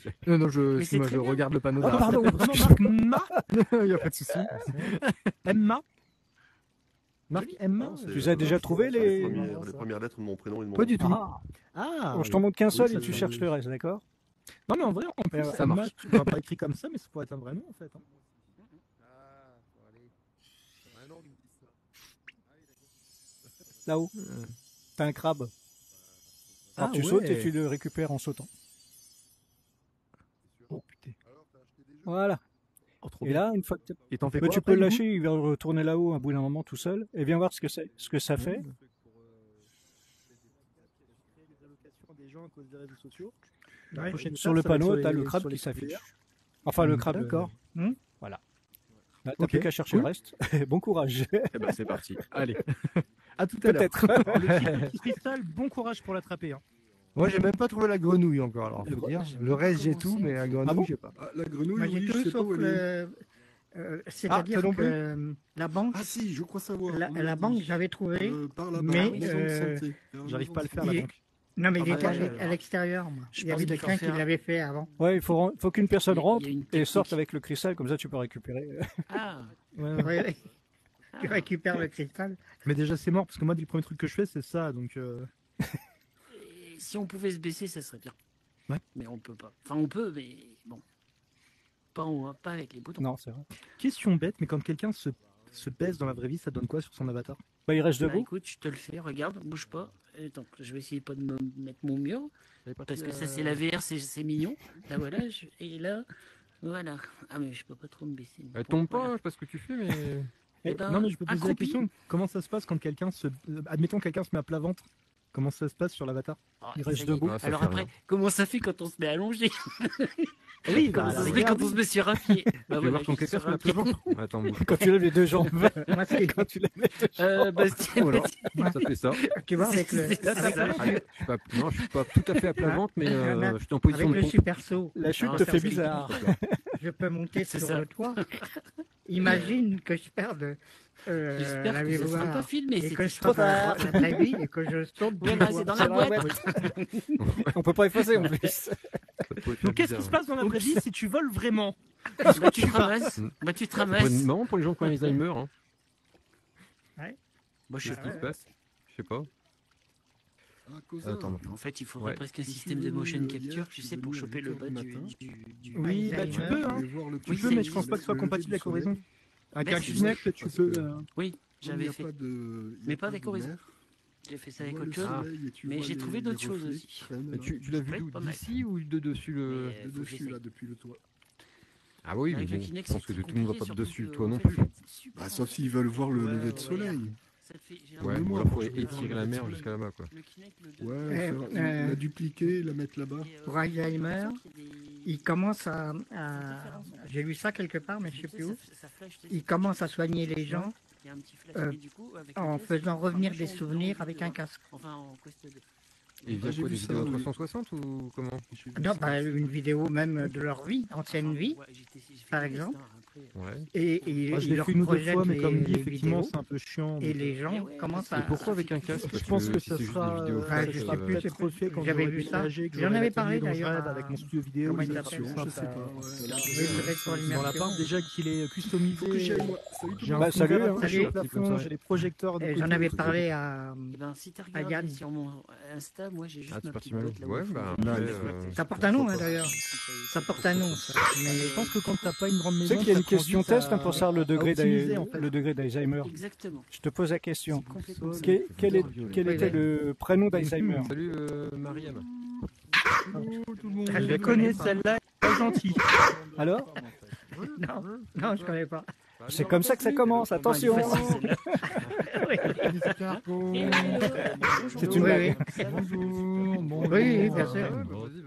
C'est- Non, Mais je c'est très bien. regarde le panneau. Ah, pardon. Vraiment Marc Ma. Il n'y a pas de souci. Emma. Marc Emma. C'est- Tu les as déjà trouvés, les- Les premières lettres de mon prénom et de mon Pas du tout. Ah, Ah. bon, je t'en montre qu'un seul Oui, et ça, tu ça, cherches oui. le reste, d'accord? Non, mais en vrai, en plus, ça Emma, marche. tu l'as pas écrit comme ça, mais ça pourrait être un vrai nom en fait. Hein. Là-haut, t'as un crabe. Alors Ah tu ouais. sautes et tu le récupères en sautant. Oh putain. Voilà. Oh, trop Et bien. là, une fois que Et t'en fais mais quoi tu après, peux le du coup lâcher, il va retourner là-haut un bout d'un moment tout seul et viens voir ce que c'est, ce que ça fait. Des gens à cause des réseaux sociaux. Ouais. La prochaine Sur étape, le ça va être panneau, sur t'as les- le crabe sur les qui s'affiche. filières. Enfin, le crabe. D'accord. Voilà. Là, t'as Ok, plus qu'à chercher cool. le reste. Bon courage. Eh ben, c'est parti. Allez. À tout à l'heure. Peut-être. Le petit cristal, bon courage pour l'attraper. Hein. Moi, j'ai même pas trouvé la grenouille encore, alors faut dire. Le reste, j'ai tout, mais la grenouille, bon j'ai pas. Ah, la grenouille, Moi, j'ai oui, je tout sais pas sauf où elle est. c'est-à-dire ça non que plus la banque, Ah si, je crois savoir. la banque, j'avais trouvé, Par là-bas, mais maison de santé. J'arrive pas à le faire, la il- banque. non, mais il Ah, était bah, à l'extérieur, moi. je Il y avait pense qu'il quelqu'un faut qui faire- l'avait fait avant. Ouais, faut qu'une personne rentre Il y a une et technique. sorte avec le cristal, comme ça tu peux récupérer. Ah, Ouais, ouais. Ouais. Tu récupères le cristal. Mais déjà, c'est mort, parce que moi, le premier truc que je fais, c'est ça. Donc, et si on pouvait se baisser, ça serait bien. Ouais. Mais on peut pas. Enfin, on peut, mais bon. Pas avec les boutons. Non, c'est vrai. question bête, mais quand quelqu'un se baisse dans la vraie vie, ça donne quoi sur son avatar? Bah, il reste Bah, debout. écoute, je te le fais, regarde, bouge pas. Attends, je vais essayer pas de me mettre mon mur. Parce que ça, c'est la VR, c'est mignon. Là, voilà. Et là, voilà. Ah, mais je peux pas trop me baisser. Elle tombe pas, Voilà. je sais pas ce que tu fais, mais. Eh ben, Non, mais je peux poser la accroupi. question. Comment ça se passe quand quelqu'un se. Admettons, quelqu'un se met à plat ventre. Comment ça se passe sur l'avatar? Ah, Il ça reste y est. debout. Ah, ça Alors fait après, rien. comment ça fait quand on se met allongé? Oui, Comment bah, ça se fait regarde. quand on se met sur un pied? Bah, Tu veux voilà, voir ton je suis caca sur sur un la pied. plage? Attends, bouge. Quand tu lèves les deux jambes. Moi, c'est- Quand tu les mets. Bastien, Voilà. Ça fait ça. tu vois, avec le, C'est ça. Allez, je suis pas, non, je suis pas tout à fait à plat ventre, mais je suis en position avec de le pompe. super saut, La chute Non, te c'est fait un truc. bizarre. je peux monter C'est sur ça. le toit. Imagine que je perde J'espère la que ça sera mémoire pas filmé. et que je trop frappe tard. la vraie vie et que je saute du Voilà, toit. c'est dans la boîte. On peut pas effacer en plus. Ça peut être Donc, qu'est-ce qui bizarre. se passe dans la vraie vie si tu voles vraiment? Bah, tu te ramasses. Bah, tu te Ça peut ramasses. être marrant pour les gens qui ont Alzheimer. Hein. Moi, je sais Qu'est-ce qui pas. se passe? Je sais pas. Ah, Cousin. Attends. En fait, il faudrait Ouais. presque un système de motion capture, tu sais, pour choper le bas du. Oui, bah, tu peux, hein. Tu peux, mais je pense pas que ce soit compatible avec Horizon. Avec Mais un c'est- Kinect, tu peux. Oui, j'avais fait. Mais pas avec Horizon. J'ai fait ça avec autre chose. Mais j'ai trouvé d'autres choses aussi. Mais tu l'as vu d'où? Pas mal. D'ici ou de dessus le. Mais, faut que Dessus, j'essaye. là, depuis le toit. Ah oui, mais Avec le bon, Kinect, je pense que c'est tout le monde va compliqué, pas dessus surtout le que, toit en non fait, plus. c'est super Bah, simple. sauf s'ils veulent voir le lever de soleil. Ça te fait- j'ai Ouais, l'impression bon, moi, là, faut que- étirer la mer jusqu'à là-bas, quoi. Le Kinect, le Ouais, Euh, la dupliquer, la mettre là-bas. Pour Alzheimer, il commence à j'ai lu ça quelque part, mais je sais plus où. Il commence à soigner les gens Il y a un petit flash, euh, mais du coup, avec le en casque, faisant enfin, revenir moi, des je suis souvenirs en avec vidéo, un casque. Enfin, en Quest 2. Et via j'ai quoi, vu des ça, vidéos oui. 360 ou comment? Non, bah, une vidéo même de leur vie, ancienne vie, par exemple. Ouais. Et Moi, je ils l'ai leur fait une ou deux projettent fois, mais comme dit, les effectivement, vidéos, c'est un peu chiant. et donc, les gens commencent à... Et pourquoi avec un casque? Je pense que si ça c'est juste sera. des vidéos Ouais, flash, je sais sera plus, peut-être refait quand j'avais j'aurai vu ça. déménagé, que J'en j'aurai avais l'atelier parlé dont je d'ailleurs rêve à- avec mon studio vidéo. comment il et s'appelle, tout ça, Je sais ça- pas. ouais. Oui, peut-être pour Dans l'immersion. l'appart, déjà qu'il est Faut que customisé. j'y aille, moi. Salut tout le J'ai un monde. Bah, salut, couvert hein. attaché Salut. au plafond, j'ai des projecteurs de Et côté. j'en avais parlé à... Eh ben, si t'as Yann. regardé sur mon Insta, moi j'ai juste Ah, ma c'est parti petite mal. boîte là Ouais, au fond. bah, Non, après, Ça porte un nom, hein, d'ailleurs. Ça porte un nom, ça. Mais Je pense que quand t'as pas une grande Tu maison, sais qu'il y a une ça prend question vite à- test hein, pour savoir le à degré optimiser, en fait. d'Alzheimer. Exactement. Je te pose la question. C'est complètement ça. Quel était le prénom d'Alzheimer? Salut Mariam. Je la connais, celle-là, elle est pas gentille. Alors? non, non, je connais pas. C'est comme ça que ça commence, attention! C'est une Oui, blague. oui. Bonjour, bonjour. Oui, oui, bien sûr. Ouais, bah, vas-y,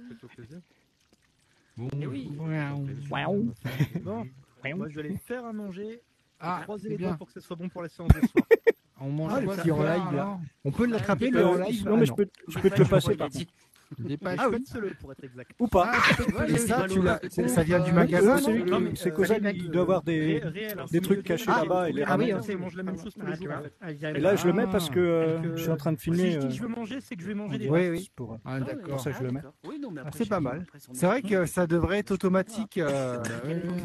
fais-toi plaisir. Eh oui. Bon, moi je vais aller faire à manger. Ah, Croiser c'est les bien. doigts pour que ce soit bon pour la séance de soir. On mange Ah, quoi le ce en soir, live, là. alors On peut l'attraper, le Euh, en live? non, mais je peux te le passer par contre. Des pages Ah oui, le pour être exact. Ou pas. Et ça, ça vient du magasin, C'est non lui qui- c'est Cosal, il doit avoir des trucs cachés là-bas et les Ah oui, ramener. on sait. On mange la même chose tous les jours. en fait. Et là, je le mets parce que Donc, je suis en train de Si filmer. je dis que je veux manger, c'est que je vais manger des Oui, pâtes. oui. Pour Ah, d'accord. pour ça que je le mets. Oui, non, mais après, C'est pas mal. après, son C'est vrai mec, que ça devrait être automatique, que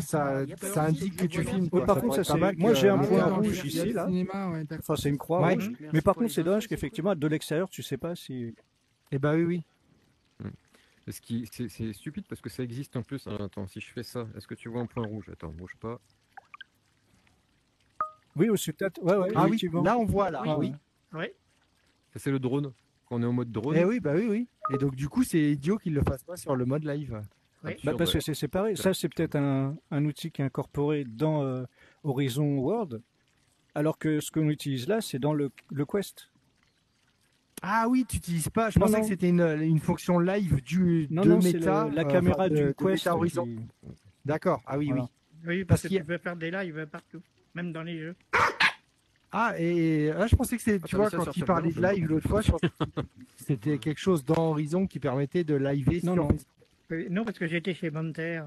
ça indique que tu filmes. Oui, quoi. par Ça contre, pourrait ça, être pas c'est- mal moi que- j'ai un Ah, point ouais, rouge il y a ici le là. cinéma, ouais, d'accord. Enfin, c'est une croix Ouais. rouge. Mais par contre, c'est dommage qu'effectivement de l'extérieur, tu sais pas si. Eh ben oui, oui. C'est stupide parce que ça existe en plus. Attends, si je fais ça, est-ce que tu vois un point rouge? Attends, bouge pas. Oui, au-dessus peut-être. Ouais, Ah oui, effectivement. là on voit là. Ah, Oui. Oui. Ça, c'est le drone. Quand on est en mode drone. Eh oui, bah oui, oui. Et donc du coup, c'est idiot qu'ils le fassent pas sur le mode live. Oui. Bah, parce que c'est séparé. Ça, c'est peut-être un outil qui est incorporé dans Horizon World, alors que ce qu'on utilise là, c'est dans le Quest. Ah oui, tu n'utilises pas. Je Non, pensais non. que c'était une fonction live Non, de non, c'est méta. la caméra de du Quest. Méta Horizon. D'accord. Ah oui, Voilà. oui. Oui, Parce parce que qu'il y tu peux faire des lives partout, même dans les jeux. Ah, et là, je pensais que c'est, tu t'as vois, mis ça quand sur il ta parlait blanche, de live l'autre fois, je pensais que c'était quelque chose dans Horizon qui permettait de liver Non, sur non. Facebook. Non, parce que j'étais chez Monter.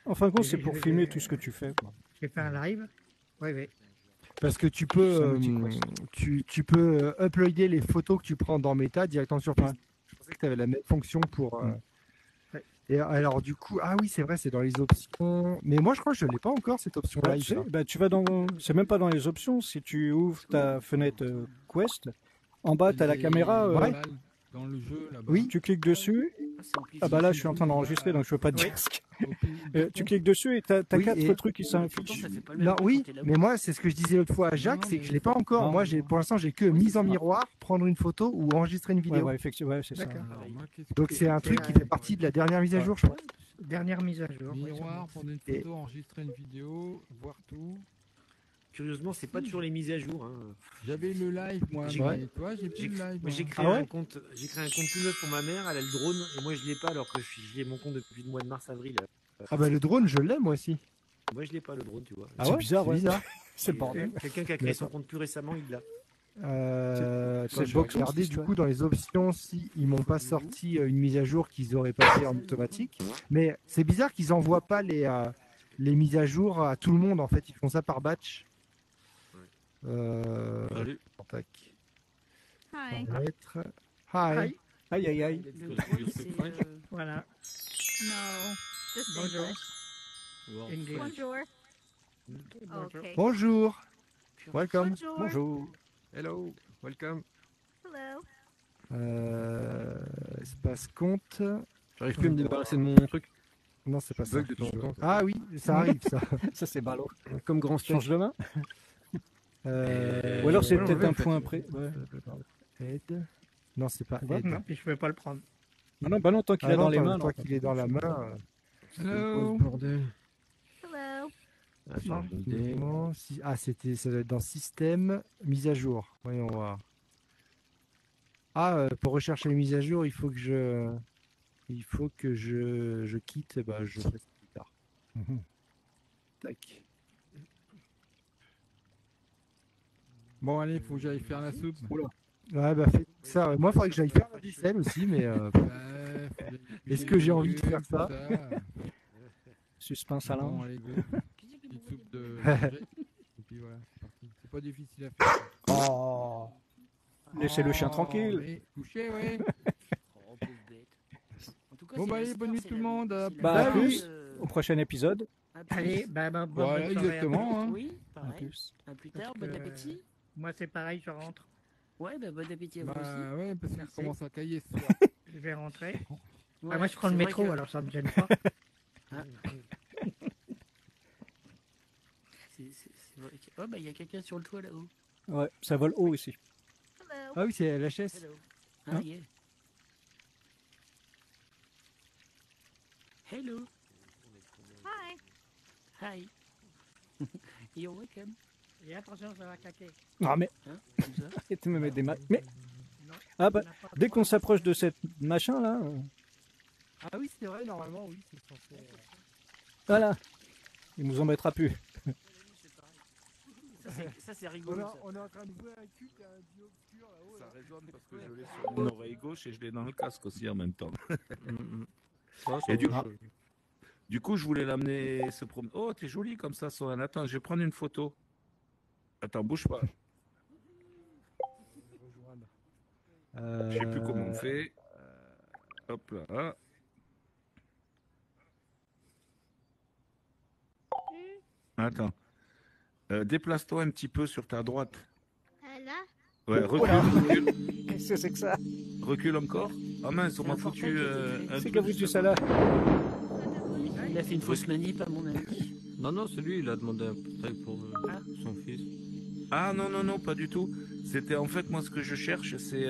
En fin de compte, J'ai- c'est pour j'ai- filmer tout ce que tu fais. quoi. J'ai fait un live. Oui, oui. Parce que tu C'est un peux, outil Quest. tu peux uploader les photos que tu prends dans Meta directement sur Facebook. Je pensais que tu avais la même fonction pour. Ouais. Et alors, du coup, ah oui, c'est vrai, c'est dans les options. Mais moi, je crois que je ne l'ai pas encore, cette option Bah, live. tu sais, là. bah, tu vas dans. C'est même pas dans les options. Si tu ouvres ta fenêtre Quest, en bas, tu as la caméra. Ouais. Dans le jeu, là-bas. Oui. Tu cliques dessus. Ah bah là, je suis en train d'enregistrer, donc je peux pas te dire. Tu cliques dessus et tu as Oui, 4 et- trucs qui s'affichent. Non, oui, mais moi, c'est ce que je disais l'autre fois à Jacques, c'est que je l'ai pas encore. Non. Moi, pour l'instant, j'ai que mise en miroir, prendre une photo ou enregistrer une Ouais, vidéo. ouais, effectivement, ouais, c'est ça. D'accord. Alors, moi, qu'est-ce Donc, que c'est un c'est truc qui fait partie de la dernière mise à jour, je crois. Dernière mise à jour. oui, Miroir, prendre une Et- photo, enregistrer une vidéo, voir tout. Curieusement, c'est pas toujours les mises à jour. Hein. J'avais le live, moi, J'ai- mais toi, j'ai plus J'ai le live. mais j'ai moi. créé Ah ouais un compte. J'ai créé un compte tout neuf pour ma mère. Elle a le drone et moi je l'ai pas alors que j'ai mon compte depuis le mois de mars-avril. Ah bah, le drone, je l'ai, moi aussi. Moi je l'ai pas le drone, tu vois. Ah C'est ouais bizarre, C'est ouais. bizarre. C'est le bordel. Quelqu'un qui a créé son compte plus récemment, il l'a. C'est Attends, je vais Boxon, regarder cette du histoire. coup dans les options si ils m'ont pas sorti une mise à jour qu'ils auraient pas fait en automatique. Mais c'est bizarre qu'ils envoient pas les mises à jour à tout le monde en fait. Ils font ça par batch. Salut. Tac. Hi. Paramètres. Hi. Aïe, aïe, aïe. Le drone, voilà. No. Just Bonjour. English. English. Bonjour. Bonjour. Okay. Bonjour. Welcome. Bonjour. Bonjour. Hello. Welcome. Hello. Espace compte. J'arrive plus à me débarrasser de mon truc. Non, c'est pas Je ça. bug de temps en temps. Ah oui, ça arrive ça. Ça, c'est ballot. Comme grand steak. Change de main. Euh, Ou alors c'est ouais, peut-être ouais, un en fait. point près. Ouais. Aide. Non, c'est pas Ouais, aide. Non, puis je peux pas le prendre. Non, non, bah non, tant qu'il Ah est dans non, les mains. tant non. qu'il est dans la main. Hello. Bordel. Hello. Ah, j'ai une idée. Non, ah, ça doit être dans système, mise à jour. Voyons voir. Ah, pour rechercher les mises à jour, il faut que je quitte. Bah, je fais ça plus tard. Mhm. Tac. Bon, allez, faut que j'aille faire la soupe. Ouais, bah fais ça. Moi, il faudrait que j'aille faire la vaisselle aussi, mais est-ce que j'ai envie de faire ça? Suspense à Bon, l'ange. allez, go. Petite soupe de courgette. Et puis voilà, c'est parti. C'est pas difficile à faire. Oh. Laissez le chien tranquille. Mais couché, ouais. Oh, pauvre bête. En tout cas, Bon, c'est bah, la allez, sport, bonne nuit c'est tout le la- monde. c'est la- Bah, à Bah oui. plus. Au prochain épisode. À plus. Allez, bah, bonne Voilà, soirée à exactement, tous. hein. Oui, À pareil. plus. À plus tard, Parce bon que, appétit. Moi, c'est pareil, je rentre. Ouais, bah, bon appétit à vous aussi. Bah, ouais, parce qu'il Merci. commence à cailler ce soir. Je vais rentrer. Ouais, Ah, moi, je prends le c'est vrai métro, que- alors ça me gêne pas. Ah. C'est vrai que- Oh, bah, il y a quelqu'un sur le toit là-haut. Ouais, ça vole haut ici. Hello. Ah oui, c'est LHS. Hello. Ah, Hein? yeah. Hello. Hi. Hi. You're welcome. Et attention, ça va claquer. Ah, mais. Hein, comme ça. Et tu me mets des maths. Mais. Non, Ah, bah, on n'a pas dès trop qu'on de- s'approche de cette machin là. Ah oui, c'est vrai, normalement, oui. C'est censé... Voilà. Il nous en mettra plus. Ça, c'est rigolo. Ça. on est en train de jouer un cul qui a un dieu obscur là-haut. Ça résonne parce que je l'ai sur mon oreille gauche et je l'ai dans le casque aussi en même temps. Et du coup, je voulais l'amener se promener. Oh, t'es jolie comme ça, Sohan. Attends, je vais prendre une photo. Attends, bouge pas. Je sais plus comment on fait. Hop là. Attends. Déplace-toi un petit peu sur ta droite. Là. Ouais, recule, recule. Qu'est-ce que c'est que ça? Recule encore. Oh mince, on m'a foutu un C'est truc qui a foutu ça là? Il a fait une fausse manip, à mon avis. Non, c'est lui, il a demandé un prêt pour son fils. Ah non, non, non, pas du tout. C'était en fait, moi, ce que je cherche, c'est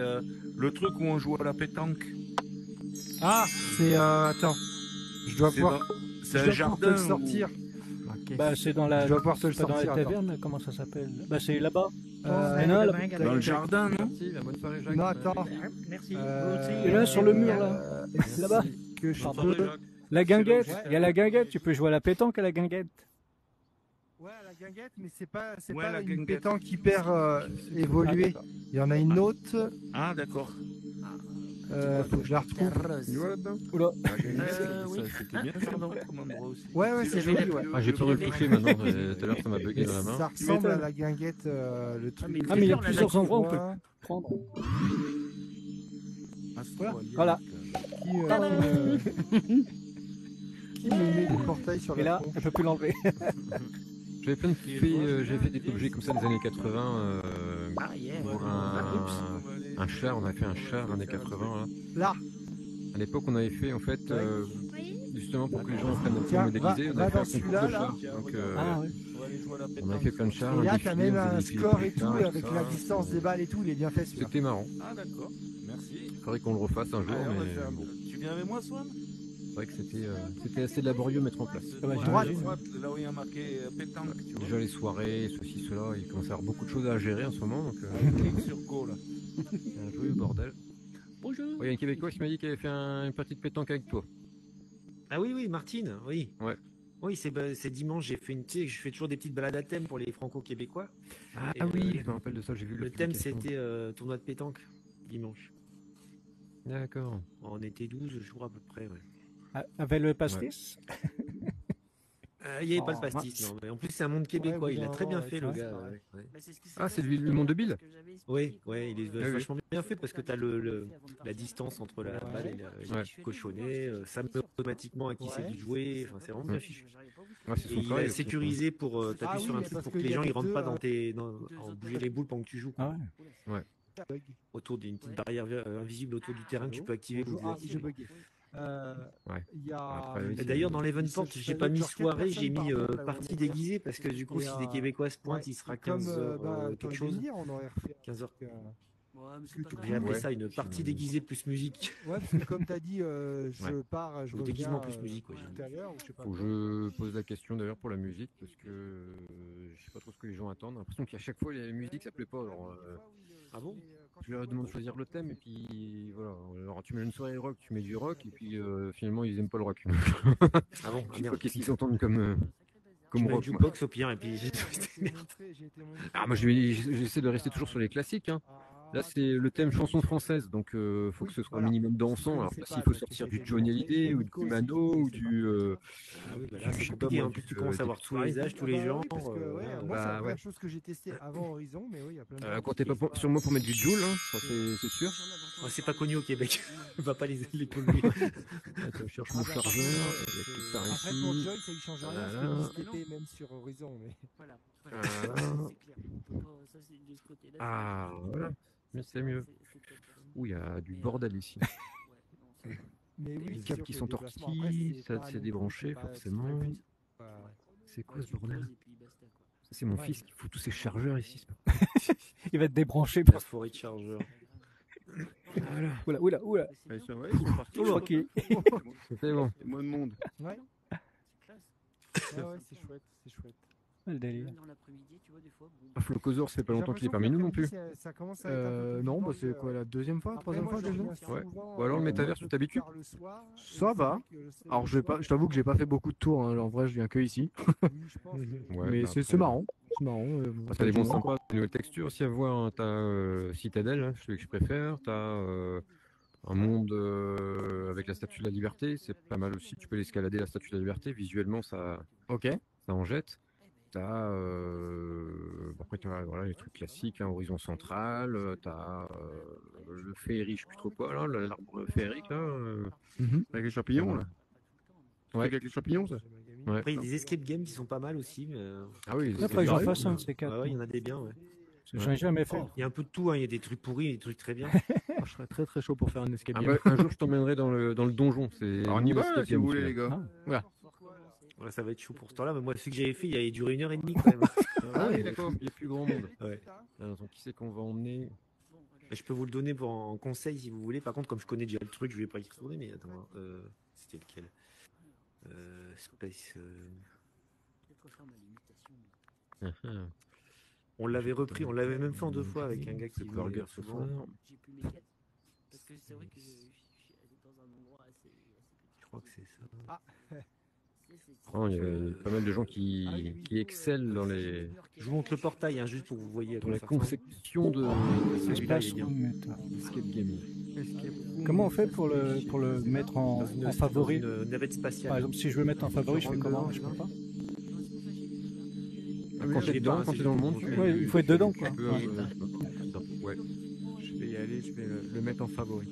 le truc où on joue à la pétanque. Ah, c'est attends. Je dois C'est pouvoir. dans- je c'est un dois pouvoir jardin te le où- sortir. Bah, c'est dans la. Je dois pouvoir te le c'est pas dans sortir, la attends. taverne, comment ça s'appelle? Bah, c'est là-bas. Euh, non, là. Dans le jardin, non? Merci, bonne soirée, Jacques. Non, attends. Merci. Et là, sur le mur, là. Là-bas. Que je Pardon. peux. La guinguette. Il y a la guinguette. Tu peux jouer à la pétanque à la guinguette. Ouais, la guinguette, mais c'est pas Ouais, la une guinguette. pétanque hyper évoluée. Il y en a une autre. Ah, d'accord. Faut que je la retrouve. Tu vois là-dedans? Oula. Oui. C'était bien ça, non, comme endroit aussi. Ouais, c'est joli, ouais. Ah, j'ai peur de le toucher maintenant. Tout à l'heure, ça m'a bugué dans la main. Ça ressemble à la guinguette, le truc. Ah, mais il y a plusieurs endroits où on peut prendre. Voilà. Qui me met des portails sur Et la là, tronche. elle peut plus l'enlever. J'avais fait des objets comme ça des années 80. Pour un char, on a fait un char années 80. Là. À l'époque, on avait fait en fait, justement pour que les gens prennent un Tiens, peu déguisé, on va avait fait dans un concours celui-là, de là. chars. Donc, Ah, ouais. on avait fait plein de chars. Et là, un t'as défilé, même on faisait un défiler score tous et les tout, chars avec ça. la distance des balles et tout, il est bien fait celui-là. C'était marrant. Ah, d'accord. Merci. Il faudrait qu'on le refasse un jour, Allez, on va mais faire. bon. Tu viens avec moi, Swan? C'est vrai que c'était assez laborieux à mettre en place. Ah bah, Droite, j'imagine. droite, là où il y a marqué pétanque, tu vois. Déjà les soirées, ceci, cela, il commence à y avoir beaucoup de choses à gérer en ce moment. Donc, Clique sur Go, là. c'est un peu le bordel. Bonjour. Il y a un Québécois qui m'a dit qu'il avait fait une partie de pétanque avec toi. Ah oui, Martine, oui. Ouais. Oui, c'est dimanche, j'ai fait tu sais, je fais toujours des petites balades à thème pour les franco-québécois. Ah Et, oui, je me rappelle de ça, j'ai vu le la thème publication. c'était tournoi de pétanque, dimanche. D'accord. On était 12 jours à peu près, ouais. Avec le pastis? Il n'y avait pas le pastis, non. Mais en plus, c'est un monde québécois, Ouais, il a très bien ouais, fait, c'est le vrai, gars. c'est vrai. Ouais. Ah, c'est le monde de Bill. Oui, ouais, il est oui. vachement bien fait parce que tu as la distance entre la balle et le cochonnet, ça met automatiquement à qui c'est de jouer, enfin, c'est vraiment bien fichu. Ouais, c'est Et son il travail, a c'est sécurisé pour Ah t'appuyer oui, sur un mais truc parce pour que qu'il les y a gens ils que rentrent deux, pas en bouger les boules pendant que tu joues. Ah quoi. ouais. Ouais. Autour d'une petite barrière invisible autour du terrain que tu peux activer. Bonjour. Ah, j'ai bugué. Ouais. Il y a... Après, oui, Et d'ailleurs, dans il l'Evenport, se j'ai fait pas mis genre quatre soirée, j'ai personnes mis par rapport à partie la déguisée parce que du coup, Et, si des Québécois se pointent, il sera 15h quand quelque il chose. venir, on aurait refait 15h. Plutôt J'ai appelé Ouais. ça une partie déguisée plus musique. Ouais, parce que comme tu as dit, je pars, je Ou reviens déguisement plus musique, ouais. tout à l'heure, ou je sais pas. Faut que je pose la question d'ailleurs pour la musique parce que je sais pas trop ce que les gens attendent. J'ai l'impression qu'à chaque fois les musiques ça plaît pas. Alors, Ah bon? je leur demande de choisir le thème et puis voilà. Alors tu mets une soirée rock, tu mets du rock et puis finalement ils aiment pas le rock. Ah bon? Je sais pas qu'est-ce qu'ils entendent comme Je mets rock. du moi. box au pire et puis merde. Ah moi j'essaie de rester toujours sur les classiques. Hein. Là c'est le thème chanson française donc faut que ce soit un minimum dansant. Alors s'il faut sortir du Johnny Hallyday ou du Mano ou du Ah oui, bah là, c'est compliqué. En plus, tu commences à voir tous les âges, tous les genres. Parce que, moi, c'est la bah, première ouais. chose que j'ai testé avant Horizon, mais oui, il y a plein de Comptez pas sur moi pour mettre du Joule, hein, ça c'est sûr. Ouais, c'est pas connu au Québec. On va pas les polluer. Attends, je cherche mon chargeur. Il y a tout par Après, pour ici. Joy, ça lui change rien, Voilà. parce que 10 TP même sur Horizon. Mais... Voilà. Voilà. Ah, voilà. Mais c'est mieux. Ouh, il y a du bordel ici. Mais oui, Les c'est câbles sûr qui que sont le déplacement, tortillés, après, ça pareil, c'est débranché c'est pas- forcément. c'est pas vite. C'est quoi ce bordel? Ça, c'est mon fils qui fout tous ses chargeurs ici. Il va être débranché. La forêt de chargeurs. Oula, oula, oula. Ils sont partis. Je crois qu'il- C'est bon. C'est moins de monde. Ouais. Ouais, c'est chouette, c'est chouette. Le délire. Flocosor, ça fait pas longtemps qu'il est parmi nous non plus. Ça commence à être un peu non, plus c'est quoi, la deuxième fois, troisième fois déjà? Ouais. Ou alors le métavers, tu t'habitues? Ça va. Alors je t'avoue que j'ai pas fait beaucoup de tours, hein. En vrai je viens que ici. Ouais, Mais bah, c'est après, marrant. C'est marrant. bah, t'as des bons sympas, des nouvelles textures aussi à voir. Hein. T'as Citadel, hein, celui que je préfère. T'as un monde avec la Statue de la Liberté, c'est pas mal aussi. Tu peux l'escalader la Statue de la Liberté. Visuellement, ça en jette. T'as après t'as voilà, les trucs classiques, hein, Horizon Central. T'as le féerique, je sais plus trop quoi là, l'arbre féerique là. Avec les champignons là. Ouais. Avec les champignons ça. Ouais. Après, il y a des escape games qui sont pas mal aussi. Mais... Ah oui, Il faudrait que j'en fasse un de ces quatre. Ouais, il y en a des biens. Ouais. J'en ai jamais fait. Il y a un peu de tout, hein. Il y a des trucs pourris et des trucs très bien. Je serais très très chaud pour faire un escape Ah game. bah, Un jour, je t'emmènerai dans le donjon. C'est Alors, on y mon va, escape là, si game, vous voulez, celui-là. les gars. Voilà. Ouais, ça va être chaud pour ce temps-là, mais moi, celui que j'avais fait, il avait duré 1h30 quand même. Ah oui, d'accord. Il n'y a plus grand monde. Ouais. Alors, attends, qui c'est qu'on va emmener? Je peux vous le donner en conseil si vous voulez. Par contre, comme je connais déjà le truc, je vais pas y retourner, mais attends, c'était lequel Space. On l'avait repris, on l'avait même fait en 2 fois avec un gars qui Burger venait souvent. Parce que c'est vrai que je suis allé dans un endroit assez. Je crois que c'est ça. Oh, il y a pas mal de gens qui excellent dans les. Je vous montre le portail, hein, juste pour que vous voyez. Dans la conception de Celui-là, il est bien. escape game. Comment on fait pour le mettre en favori? Une navette spatiale. Par exemple, si je veux mettre en favori, je fais comment? Je peux pas. Quand t'es dedans, quand t'es dans le monde, Ouais, il faut être dedans, quoi. Ouais. Je vais y aller, je vais le mettre en favori.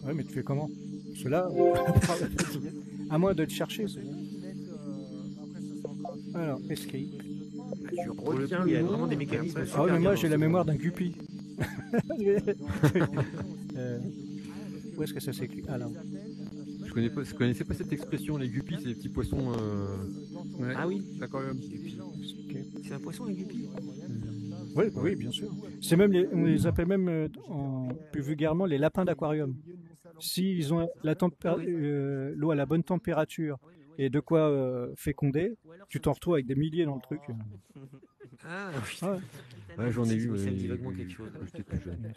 Ouais, mais tu fais comment? Cela, à moins de te chercher. C'est bon. Alors, escape. Pour le coup, il y a vraiment des mécanismes. Ah super oui, mais bien moi dans j'ai ce la jeu. mémoire d'un guppy. Où est-ce que ça s'écrit? Ah là. Je connaissais pas cette expression, les guppies, c'est des petits poissons. Ouais. Ah oui, L'aquarium. c'est un poisson, un guppy. Oui, oui, bien sûr. C'est même on les appelle même plus vulgairement les lapins d'aquarium. S'ils ont l'eau à la bonne température et de quoi féconder, tu t'en retrouves avec des milliers dans le truc. Ah oui. Ouais. Ouais, j'en ai eu. Ça me dit vaguement quelque chose. Quand j'étais plus jeune.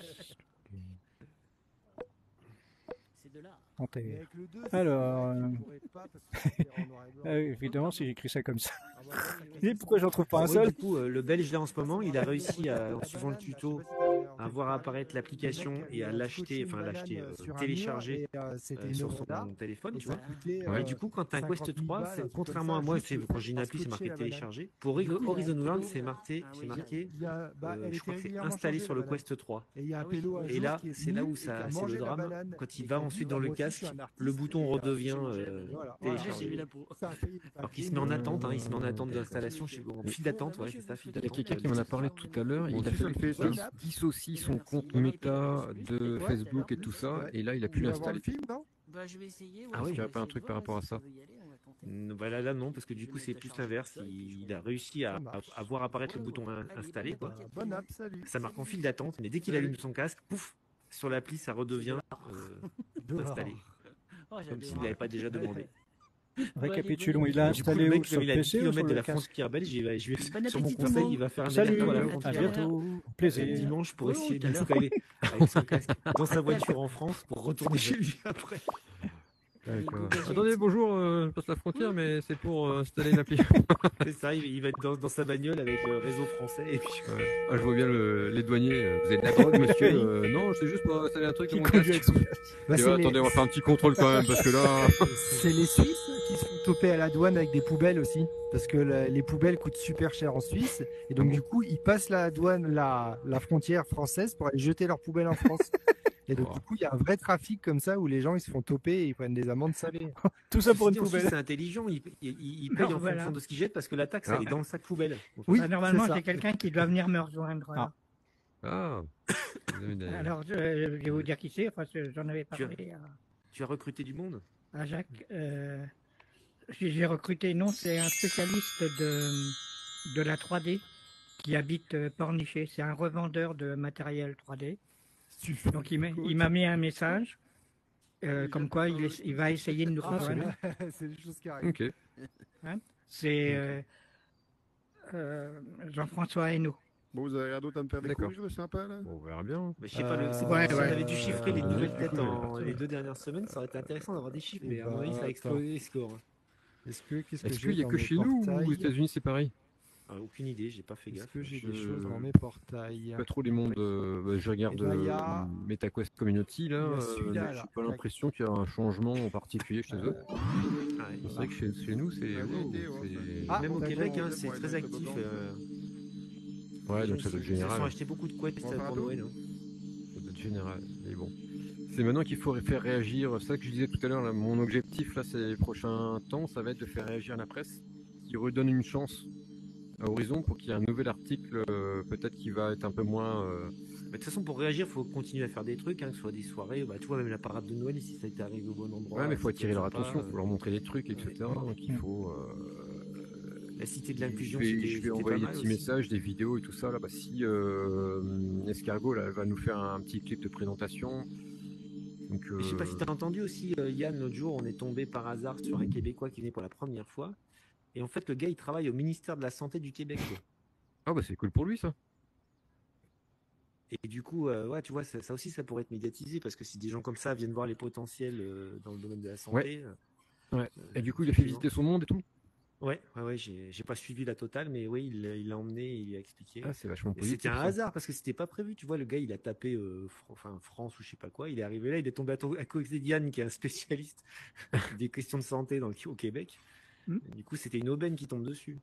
Alors, évidemment, si j'écris ça comme ça. Et pourquoi j'en trouve pas un Oui, seul? du coup, le Belge là en ce moment, il a réussi en suivant le tuto à voir apparaître l'application et à l'acheter, télécharger sur son téléphone, tu vois. Ouais. Et du coup, quand tu as un Quest 3, contrairement à moi, quand j'ai une appli, c'est marqué télécharger. Pour Horizon World, c'est marqué, je crois que c'est installé sur le Quest 3. Et là, c'est là où c'est le drame. Quand il va ensuite dans le casque, le bouton redevient téléchargé. Alors qu'il se met en attente, il se met en attente d'installation, en file d'attente, ouais, c'est ça, file Il y a d'attente. quelqu'un qui m'en a parlé tout à l'heure. Il a fait ça. Il dissocie son compte méta de Facebook et tout ça. Et là, il a pu l'installer. Bah, je vais essayer. Ah oui, il n'y a pas un truc par rapport à ça. Bah là, non, parce que du coup, c'est plus l'inverse. Il a réussi à voir apparaître le bouton installé, quoi. Ça marque en file d'attente, mais dès qu'il allume son casque, pouf, sur l'appli, ça redevient installé. Comme s'il ne l'avait pas déjà demandé. Récapitulons, il a installé où sur le PC ou sur de le la casque? frontière belge, sur mon appétit, conseil, Thomas. il va faire un Salut, aller-retour à la à frontière. bientôt. Plaisir. Dimanche pour essayer d'installer avec son casque dans sa voiture en France pour retourner chez lui après. D'accord. Attendez, bonjour, je passe la frontière, mais c'est pour installer une appli. C'est ça, il va être dans sa bagnole avec le réseau français. Et puis... Ah, je vois bien les douaniers. Vous êtes de la drogue, monsieur? Non, c'est juste pour installer un truc dans mon casque. Bah, Et c'est attendez, on va faire un petit contrôle quand même, parce que là. C'est les Suisses qui se font toper à la douane avec des poubelles aussi, parce que les poubelles coûtent super cher en Suisse, et donc du coup ils passent la douane, la frontière française pour aller jeter leurs poubelles en France. Et donc du coup il y a un vrai trafic comme ça où les gens ils se font toper et ils prennent des amendes salées. Tout ça pour une En Suisse, poubelle. c'est intelligent, il paye en fonction de ce qu'il jette parce que la taxe elle est dans le sac poubelle. Oui, normalement c'est quelqu'un qui doit venir me rejoindre. Voilà. Ah. Alors je vais vous dire qui c'est, enfin, j'en avais parlé Tu as recruté du monde? à Jacques. J'ai recruté, non, c'est un spécialiste de la 3D qui habite Pornichet. C'est un revendeur de matériel 3D. Donc il m'a mis un message comme quoi il va essayer de nous rejoindre. C'est des choses qui arrivent. Ok. Hein, c'est Jean-François Hainaut. Bon, vous avez rien d'autre à me faire découvrir de sympa là? Bon, on verra bien. Mais je sais pas, si on avait dû chiffrer les nouvelles têtes les 2 dernières semaines, ça aurait été intéressant d'avoir des chiffres, mais à mon avis, ça a explosé les scores. Est-ce Est-ce qu'il n'y a que chez nous ou aux États-Unis c'est pareil? Aucune idée, j'ai pas fait gaffe. Est-ce que j'ai des choses dans mes portails? Pas trop les mondes. Je regarde MetaQuest Community là. J'ai pas l'impression qu'il y a un changement en particulier chez eux. C'est vrai que chez nous c'est. Même au Québec, c'est très actif. Ouais, donc ça doit être général. Ils ont acheté beaucoup de Quest pour Noël. Ça doit être général, mais bon. C'est maintenant qu'il faut faire réagir. C'est ça que je disais tout à l'heure. Là, mon objectif là, ces prochains temps, ça va être de faire réagir la presse, qui redonne une chance à Horizon pour qu'il y ait un nouvel article, peut-être qui va être un peu moins. De toute façon, pour réagir, il faut continuer à faire des trucs, que ce soit des soirées. Bah, tu vois, même la parade de Noël, ici, ça a été arrivé au bon endroit. Ouais, mais il faut c'était attirer leur sympa, attention, il faut leur montrer des trucs, etc. Donc il faut. La cité de l'inclusion, Je c'était vais pas envoyer des mal petits aussi. messages, des vidéos et tout ça. Là, bah, si Escargot là, va nous faire un petit clip de présentation. Donc, Mais je sais pas si tu as entendu aussi, Yann, l'autre jour, on est tombé par hasard sur un Québécois qui venait pour la première fois. Et en fait, le gars, il travaille au ministère de la Santé du Québec, quoi. Ah bah c'est cool pour lui ça. Et du coup, ouais, tu vois, ça aussi, ça pourrait être médiatisé parce que si des gens comme ça viennent voir les potentiels dans le domaine de la santé. Ouais. Et du coup, il a fait visiter son monde et tout. Ouais, j'ai pas suivi la totale, mais oui, il l'a emmené, il a expliqué. Ah, c'est vachement Et positif. c'était un ça. hasard parce que c'était pas prévu, tu vois, le gars, il a tapé France ou je sais pas quoi, il est arrivé là, il est tombé à côté de Yann, qui est un spécialiste des questions de santé au Québec. Et du coup, c'était une aubaine qui tombe dessus.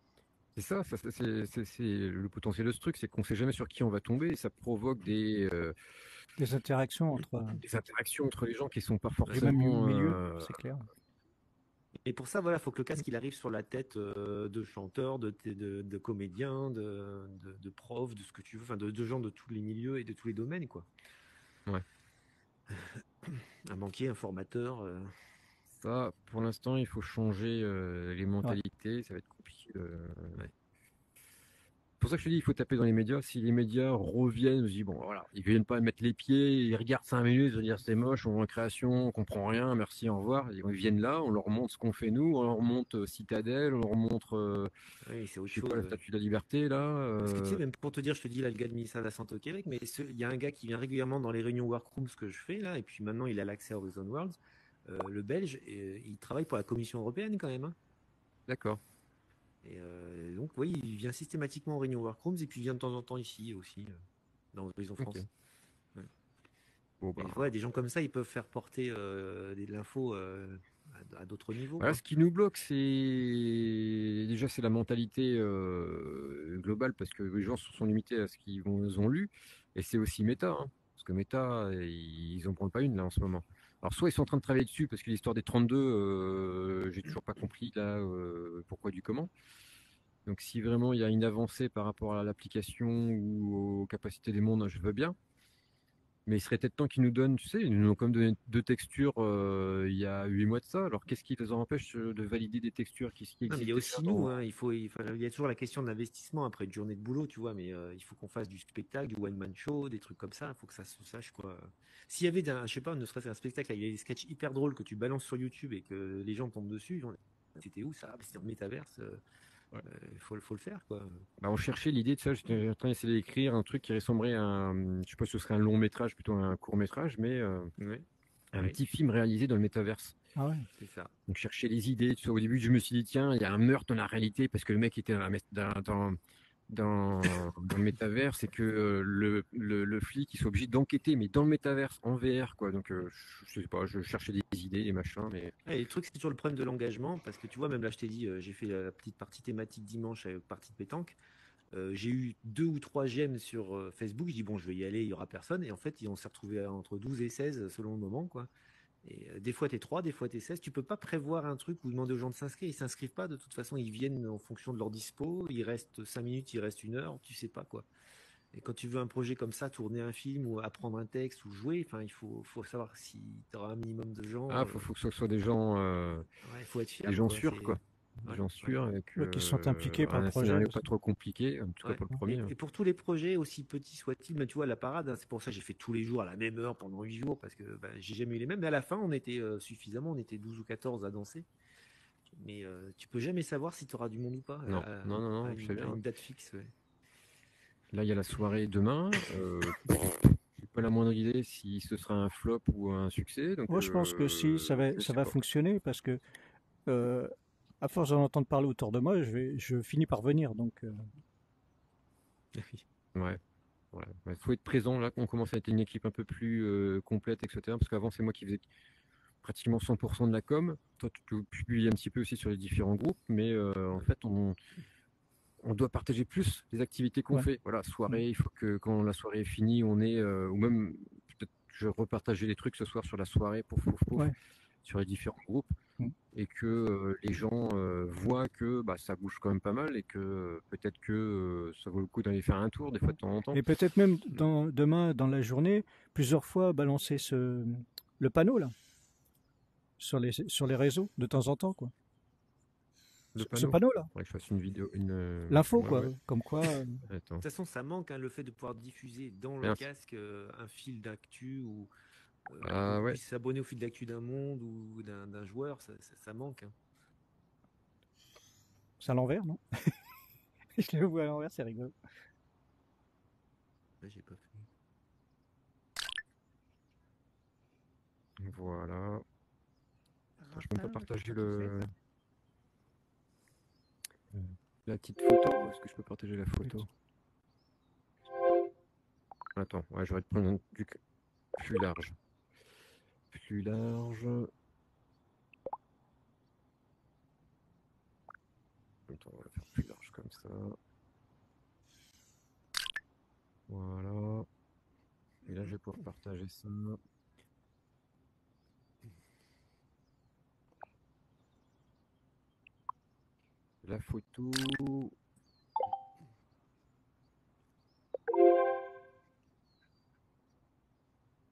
C'est ça, c'est le potentiel de ce truc, c'est qu'on sait jamais sur qui on va tomber et ça provoque des interactions entre les gens qui sont pas et forcément. même milieu, c'est clair. Et pour ça, voilà, faut que le casque il arrive sur la tête de chanteurs, de comédiens, de profs, de ce que tu veux, enfin de gens de tous les milieux et de tous les domaines, quoi. Ouais. Un banquier, un formateur. Ça, pour l'instant, il faut changer les mentalités, ça va être compliqué. C'est pour ça que je te dis, il faut taper dans les médias. Si les médias reviennent, je dis bon, voilà, ils viennent pas mettre les pieds, ils regardent 5 minutes, ils vont dire c'est moche, on est en création, on comprend rien, merci, au revoir. Ils viennent là, on leur montre ce qu'on fait nous, on leur montre Citadel, on leur montre, Oui, c'est autre je sais chose. pas, la Statue de la Liberté là. Parce que tu sais, même pour te dire, je te dis là, le gars de ministère de la Santé au Québec, mais il y a un gars qui vient régulièrement dans les réunions workrooms que je fais là, et puis maintenant il a l'accès à Horizon Worlds. Le Belge, il travaille pour la Commission européenne quand même. Hein. D'accord. Et donc, oui, il vient systématiquement aux réunions workrooms et puis il vient de temps en temps ici aussi, dans Horizon France. Ok. Ouais. Bon, bah. Et voilà, des gens comme ça, ils peuvent faire porter de l'info à d'autres niveaux. Voilà, quoi. ce qui nous bloque, c'est déjà c'est la mentalité globale parce que les gens se sont limités à ce qu'ils ont lu, et c'est aussi Meta, hein, parce que Meta, ils en prennent pas une là en ce moment. Alors soit ils sont en train de travailler dessus parce que l'histoire des 32, j'ai toujours pas compris là pourquoi du comment. Donc si vraiment il y a une avancée par rapport à l'application ou aux capacités des mondes, je veux bien. Mais il serait peut-être temps qu'ils nous donnent, tu sais, ils nous ont comme donné 2 textures il y a 8 mois de ça. Alors qu'est-ce qui les empêche de valider des textures qui Non, mais il y a existent aussi déjà nous, dans- hein, il y a toujours la question de l'investissement après une journée de boulot, tu vois, mais il faut qu'on fasse du spectacle, du one-man show, des trucs comme ça, il faut que ça se sache, quoi. S'il y avait, je sais pas, ne serait-ce qu'un spectacle, il y a des sketchs hyper drôles que tu balances sur YouTube et que les gens tombent dessus, ils vont dire, c'était où ça? Ah, c'était en métaverse, il faut le faire, quoi. Bah, on cherchait l'idée de ça, j'étais en train d'essayer d'écrire un truc qui ressemblerait à je sais pas si ce serait un long métrage, plutôt un court métrage, mais un petit film réalisé dans le métaverse. Ah ouais. C'est ça. Donc chercher les idées, tu sais, au début je me suis dit tiens, il y a un meurtre dans la réalité parce que le mec était dans le métaverse et que le flic il soit obligé d'enquêter mais dans le métaverse en VR quoi. Donc je sais pas, je cherchais des idées, des machins, mais Et le truc, c'est toujours le problème de l'engagement, parce que tu vois, même là, je t'ai dit, j'ai fait la petite partie thématique dimanche avec partie de pétanque. J'ai eu 2 ou 3 j'aime sur Facebook. Je dis, bon, je vais y aller, il n'y aura personne. Et en fait, on s'est retrouvé entre 12 et 16 selon le moment, quoi. Et des fois, t'es 3, des fois, t'es 16. Tu peux pas prévoir un truc ou demander aux gens de s'inscrire. Ils s'inscrivent pas. De toute façon, ils viennent en fonction de leur dispo. Il reste 5 minutes, il reste 1 heure. Tu sais pas, quoi. Et quand tu veux un projet comme ça, tourner un film ou apprendre un texte ou jouer, enfin, il faut savoir si tu auras un minimum de gens. faut que ce soit des gens, faut être fier, des gens quoi, sûrs c'est- quoi. Des gens sûrs avec Ouais, qui sont impliqués par le un projet scénario aussi. pas trop compliqué, en tout cas Ouais. pour le premier. Et pour tous les projets, aussi petits soient-ils, mais tu vois, la parade, hein, c'est pour ça que j'ai fait tous les jours à la même heure pendant 8 jours, parce que j'ai jamais eu les mêmes. Mais à la fin, on était suffisamment, on était 12 ou 14 à danser. Mais tu peux jamais savoir si tu auras du monde ou pas. Non, non, à je une, sais bien. à une date fixe. Ouais. Là, il y a la soirée demain. J'ai pas la moindre idée si ce sera un flop ou un succès. Donc, Moi, je pense que si, ça je va sais pas. fonctionner parce que, à force d'en entendre parler autour de moi, je finis par venir. Donc, Ouais. Voilà. Il faut être présent là, qu'on commence à être une équipe un peu plus complète, etc. Parce qu'avant, c'est moi qui faisais pratiquement 100% de la com. Toi, tu publies un petit peu aussi sur les différents groupes, mais en fait, on doit partager plus les activités qu'on Ouais. fait. Voilà, soirée, il faut que quand la soirée est finie, on est, ou même peut-être que je repartageais les trucs ce soir sur la soirée, pouf, Ouais. sur les différents groupes. et que les gens voient que ça bouge quand même pas mal et que peut-être que ça vaut le coup d'aller faire un tour des fois de temps en temps. Et peut-être même demain, dans la journée, plusieurs fois balancer le panneau là, sur les réseaux, de temps en temps, quoi. Ce panneau-là. Faudrait que je fasse une vidéo, L'info, ouais, quoi. ouais. Comme quoi. De toute façon, ça manque le fait de pouvoir diffuser dans le Merde. casque un fil d'actu ou ouais. s'abonner au fil d'actu d'un monde ou d'un joueur, ça manque. C'est à l'envers, non? Je le vois à l'envers, c'est rigolo. J'ai pas fait. Voilà. Attends, je peux pas partager la petite photo. Est-ce que je peux partager la photo? Attends, ouais, j'aurais de prendre un truc plus large. Plus large. Attends, on va la faire plus large comme ça. Voilà. Et là, je vais pouvoir partager ça. La photo.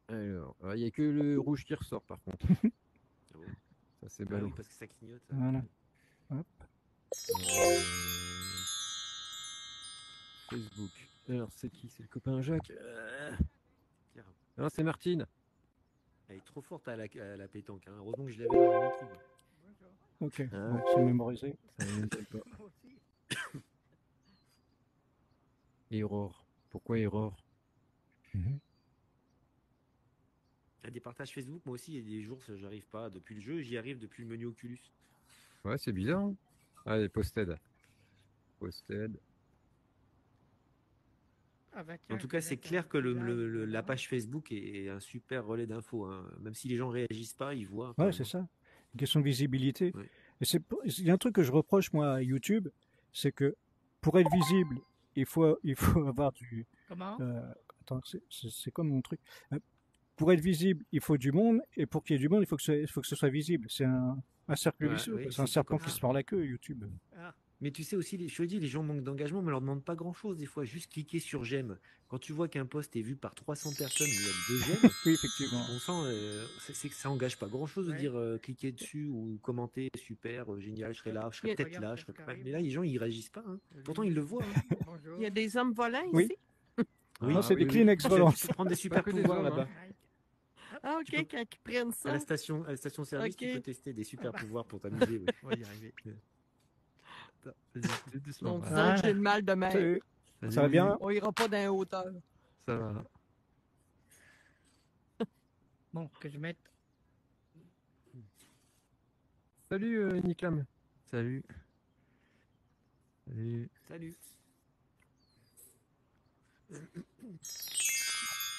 Alors, il n'y a que le rouge qui ressort par contre. Ça c'est Ah ballot. oui, parce que ça clignote. Voilà. Hop. Facebook. Alors c'est qui? C'est le copain Jacques. Non, c'est Martine. Elle est trop forte à la pétanque. Hein. Heureusement que je l'avais dans mon truc. Ok, bon, c'est mémorisé. Ça ne m'aide pas. Error. Pourquoi error? Il y a des partages Facebook, moi aussi, il y a des jours, j'arrive pas depuis le jeu, j'y arrive depuis le menu Oculus. Ouais, c'est bizarre. Hein. Allez, posted. Posted. En tout cas, c'est clair que la page Facebook est un super relais d'infos. Hein. Même si les gens réagissent pas, ils voient. Ouais, c'est ça. Une question de visibilité. Ouais. Et il y a un truc que je reproche, moi, à YouTube, c'est que pour être visible, il faut avoir du... Comment attends, c'est quoi mon truc? Pour être visible, il faut du monde, et pour qu'il y ait du monde, il faut que ce soit visible. C'est un cercle vicieux. oui, c'est un c'est serpent comme qui ça. se mord la queue, YouTube. Mais tu sais aussi, je te dis, les gens manquent d'engagement, mais on leur demande pas grand-chose des fois. Juste cliquer sur j'aime. Quand tu vois qu'un post est vu par 300 personnes, il y a 2 j'aime. Oui, effectivement. On sent, c'est que ça engage pas grand-chose de dire cliquer dessus ou commenter, super, génial, je serai là, je serai peut-être là, je serai pas. Mais là, les gens ils réagissent pas. Hein. Pourtant, ils le voient. Hein. Il y a des hommes volants Oui. ici? Oui, c'est des Kleenex volants. Tu peux prendre des super pouvoirs là-bas. Ah, ok, quand ils prennent ça. À la station service, Ok. tu peux tester des super pouvoirs pour t'amuser. Oui. On va y arriver. Vas-y, doucement. En disant que j'ai le mal de mer. Salut. Ça va bien? On ira pas dans les hauteurs. Ça va. Bon, que je mette. Salut Niklam. Salut. Salut. Salut.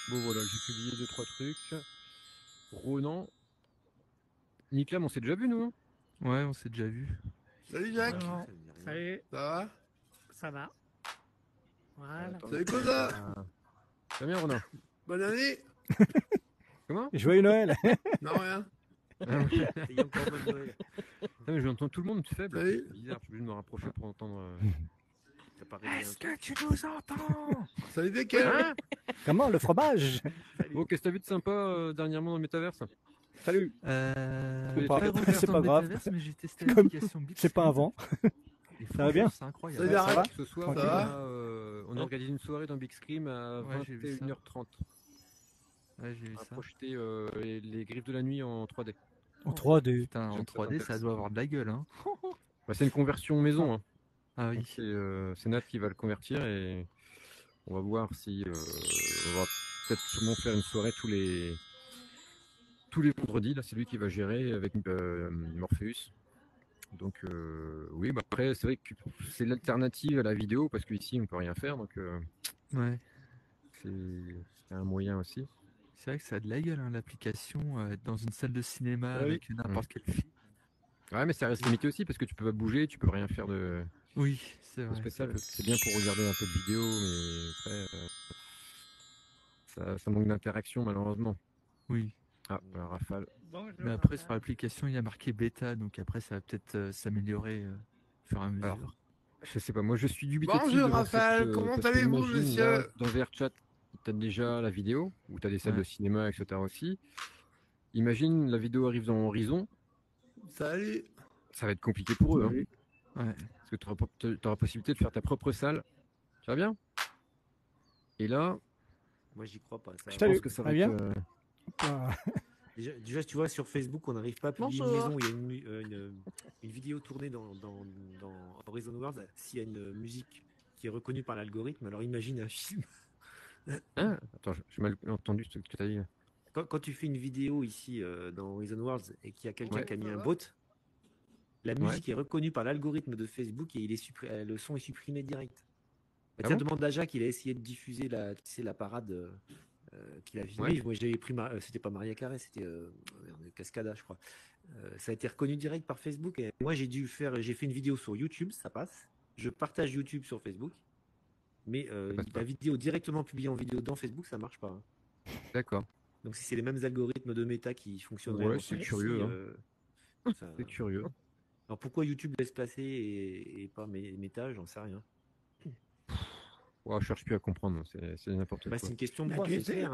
Bon voilà, j'ai publié 2-3 trucs. Ronan. Niklam, on s'est déjà vu nous hein? Ouais, on s'est déjà vu. Salut Jacques. Non. Salut. Ça va? Ça va. Voilà. Salut Cosa. Ça va bien Ronan? Bonne année. Comment? Joyeux Noël. Non, rien. Il y a encore bonne Noël. Putain, mais j'entends tout le monde faible. Salut. C'est bizarre, je suis obligé de me rapprocher pour entendre. Ça paraît bien. Est-ce que tu nous entends? Salut Deckel. Hein? Comment? Le fromage? Bon, qu'est-ce que t'as vu de sympa dernièrement dans le métaverse? Salut. C'est pas- pas revenir c'est sur pas le grave. métaverse, Mais j'ai testé Comme- l'application Big C'est pas Screen. avant. Et Ça va bien? franchement, c'est incroyable. Salut Darek. Ce soir, Ça va on organise une soirée dans Big Scream à Ouais, j'ai vu ça. 21h30. Ouais, j'ai vu On va ça. projeter les griffes de la nuit en 3D. En 3D. Putain, en J'aime 3D, ça doit avoir de la gueule, hein. Bah, c'est une conversion maison. Hein. Ah Donc, oui. c'est Nat qui va le convertir et on va voir si on va peut-être sûrement faire une soirée tous les vendredis. Là, c'est lui qui va gérer avec Morpheus. Donc oui, bah après c'est vrai que c'est l'alternative à la vidéo parce qu'ici on peut rien faire. Donc Ouais. c'est un moyen aussi. C'est vrai que ça a de la gueule, hein, l'application. Être dans une salle de cinéma Ah oui. avec n'importe quel film. Ouais, mais ça reste limité aussi parce que tu peux pas bouger, tu peux rien faire de Oui, c'est vrai. spécial. C'est bien pour regarder un peu de vidéo, mais après ça manque d'interaction malheureusement. Oui. Ah, voilà, Rafale. Mais après, sur l'application, il y a marqué bêta, donc après, ça va peut-être s'améliorer au fur et à mesure. Alors, je sais pas, moi je suis dubitatif. Bonjour, devant Raphaël, cette, comment parce que allez-vous, imagine, monsieur là, dans VRChat, tu as déjà la vidéo, ou tu as des salles de cinéma, etc. aussi. Imagine, la vidéo arrive dans Horizon. Salut. Ça va être compliqué pour eux. Oui. Hein. Parce que tu auras possibilité de faire ta propre salle. Tu vas bien? Et là, Moi, j'y crois pas. Ça. je pense que ça va être. Déjà, tu vois, sur Facebook, on n'arrive pas à publier une Bonjour. maison où il y a une vidéo tournée dans Horizon Worlds s'il y a une musique qui est reconnue par l'algorithme. Alors imagine un film. Ah, attends, j'ai mal entendu ce que tu as dit. Quand tu fais une vidéo ici dans Horizon Worlds et qu'il y a quelqu'un Ouais. qui a mis un bot, la musique est reconnue par l'algorithme de Facebook et le son est supprimé direct. Ah Tiens, bon demande à Jacques, il a essayé de diffuser la parade qu'il a filmée. Ouais. Moi, j'avais pris, c'était pas Maria Carré, c'était Cascada, je crois. Ça a été reconnu direct par Facebook. Et moi, j'ai fait une vidéo sur YouTube, ça passe. Je partage YouTube sur Facebook, mais la vidéo directement publiée en vidéo dans Facebook, ça marche pas. Hein. D'accord. Donc, si c'est les mêmes algorithmes de méta qui fonctionnent, Ouais, c'est curieux. c'est curieux. Alors, pourquoi YouTube laisse passer et pas méta, j'en sais rien. Ouais, je cherche plus à comprendre, c'est n'importe quoi. C'est une question de droit, c'est clair,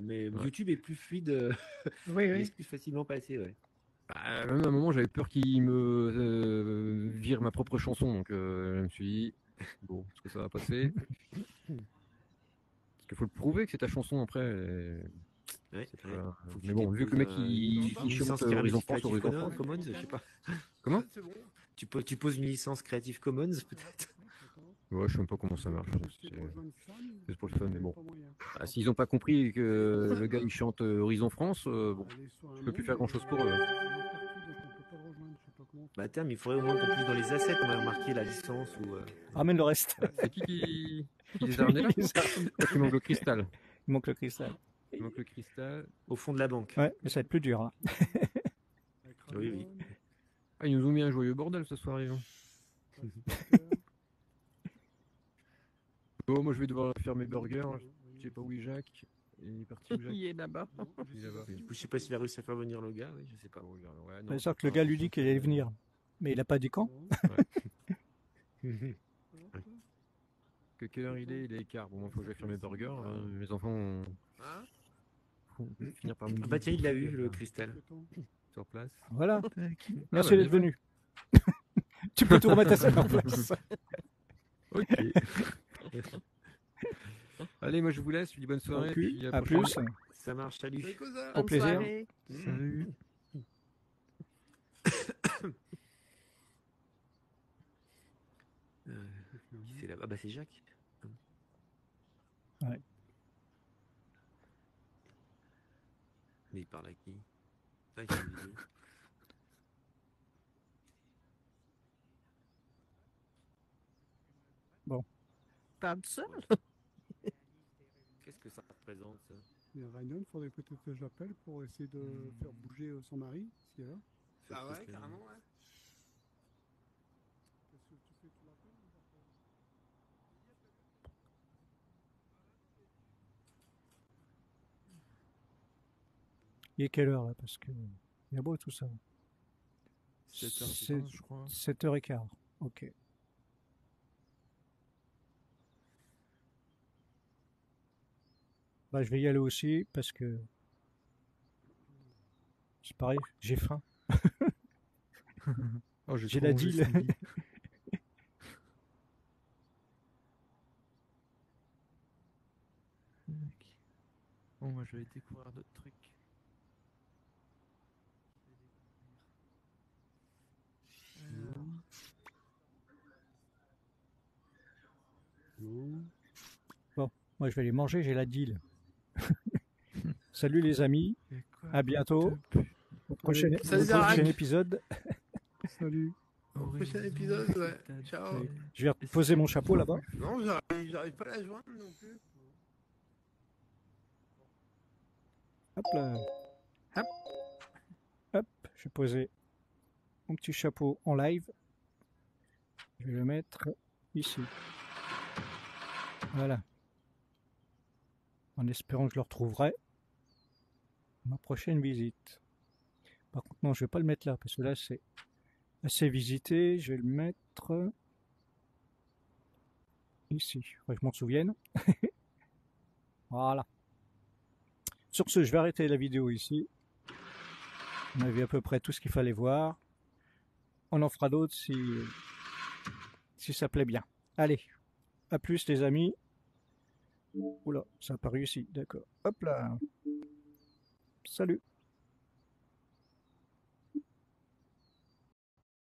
mais YouTube est plus fluide. Oui, il oui. laisse plus facilement passer, ouais. Bah, même à un moment, j'avais peur qu'il me vire ma propre chanson, donc je me suis dit, bon, est-ce que ça va passer? Parce qu'il faut le prouver que c'est ta chanson après. Ouais, C'est ouais. pas- Faut que Mais tu bon, vu que le mec déposes, il une licence chante Horizon France, Creative Horizon France. Commons, je sais pas. Comment? Tu poses une licence Creative Commons, peut-être? Ouais, je sais même pas comment ça marche. C'est pour le fun, mais bon. Ah, s'ils n'ont pas compris que le gars il chante Horizon France, bon, je peux plus faire grand chose pour eux. Bah, à terme, il faudrait au moins qu'on puisse dans les assets marquer la licence ou. Ramène le reste. C'est qui les a ramenés là? Il manque le cristal. Il manque le cristal. Il manque le cristal. Au fond de la banque. Ouais, mais ça va être plus dur. Hein. Oui, oui. Ah, ils nous ont mis un joyeux bordel ce soir, les gens. Bon, moi je vais devoir faire mes burgers. Je sais pas où est Jacques. Il est parti où Jacques? Il est là-bas. Il est là-bas. Du coup, je sais pas s'il a réussi à faire venir le gars, oui, je sais pas. Ouais, C'est sûr que le gars lui dit qu'il allait venir. Mais il n'a pas dit quand. Que quelle heure il est? Il est écart. Bon, il faut que je faire mes burgers. Mes enfants vont finir par me Ah bah tiens, il l'a eu, le cristal. Sur place. Voilà. Ah, Merci bah, d'être venu. Tu peux tout remettre à sa place. Ok. Allez, moi je vous laisse. Je vous dis bonne soirée. Puis À plus. Ça marche, salut. Au plaisir. Soirée. Salut. Qui c'est là-bas? Bah c'est Jacques. Ouais. Mais il parle à qui? Ah, il y a une vidéo. Bon. Parle seul. Qu'est-ce que ça représente, ça? Ryan, il faudrait peut-être que je l'appelle pour essayer de faire bouger son mari, si elle est là. Ah ouais, carrément, ouais. Il est quelle heure là? Parce que il y a beau tout ça. 7h15, je crois. 7h15. Ok. Bah, je vais y aller aussi parce que c'est pareil, j'ai faim. Oh, J'ai la deal. Bon, moi je vais découvrir d'autres trucs. Bon, moi je vais aller manger, j'ai la deal. Salut les amis, à bientôt. Au prochain, Salut, au Zach. prochain épisode. Salut. Au prochain épisode, ouais. Ciao. Je vais poser mon chapeau là-bas. Non, j'arrive pas à la joindre non plus. Hop là. Hop. Hop, je vais poser mon petit chapeau en live. Je vais le mettre ici. Voilà. En espérant que je le retrouverai. Ma prochaine visite. Par contre, non, je vais pas le mettre là, parce que là, c'est assez visité. Je vais le mettre ici. Faudrait que je m'en souvienne. Voilà. Sur ce, je vais arrêter la vidéo ici. On a vu à peu près tout ce qu'il fallait voir. On en fera d'autres si ça plaît bien. Allez, à plus les amis. Oula, ça n'a pas réussi, d'accord. Hop là. Salut.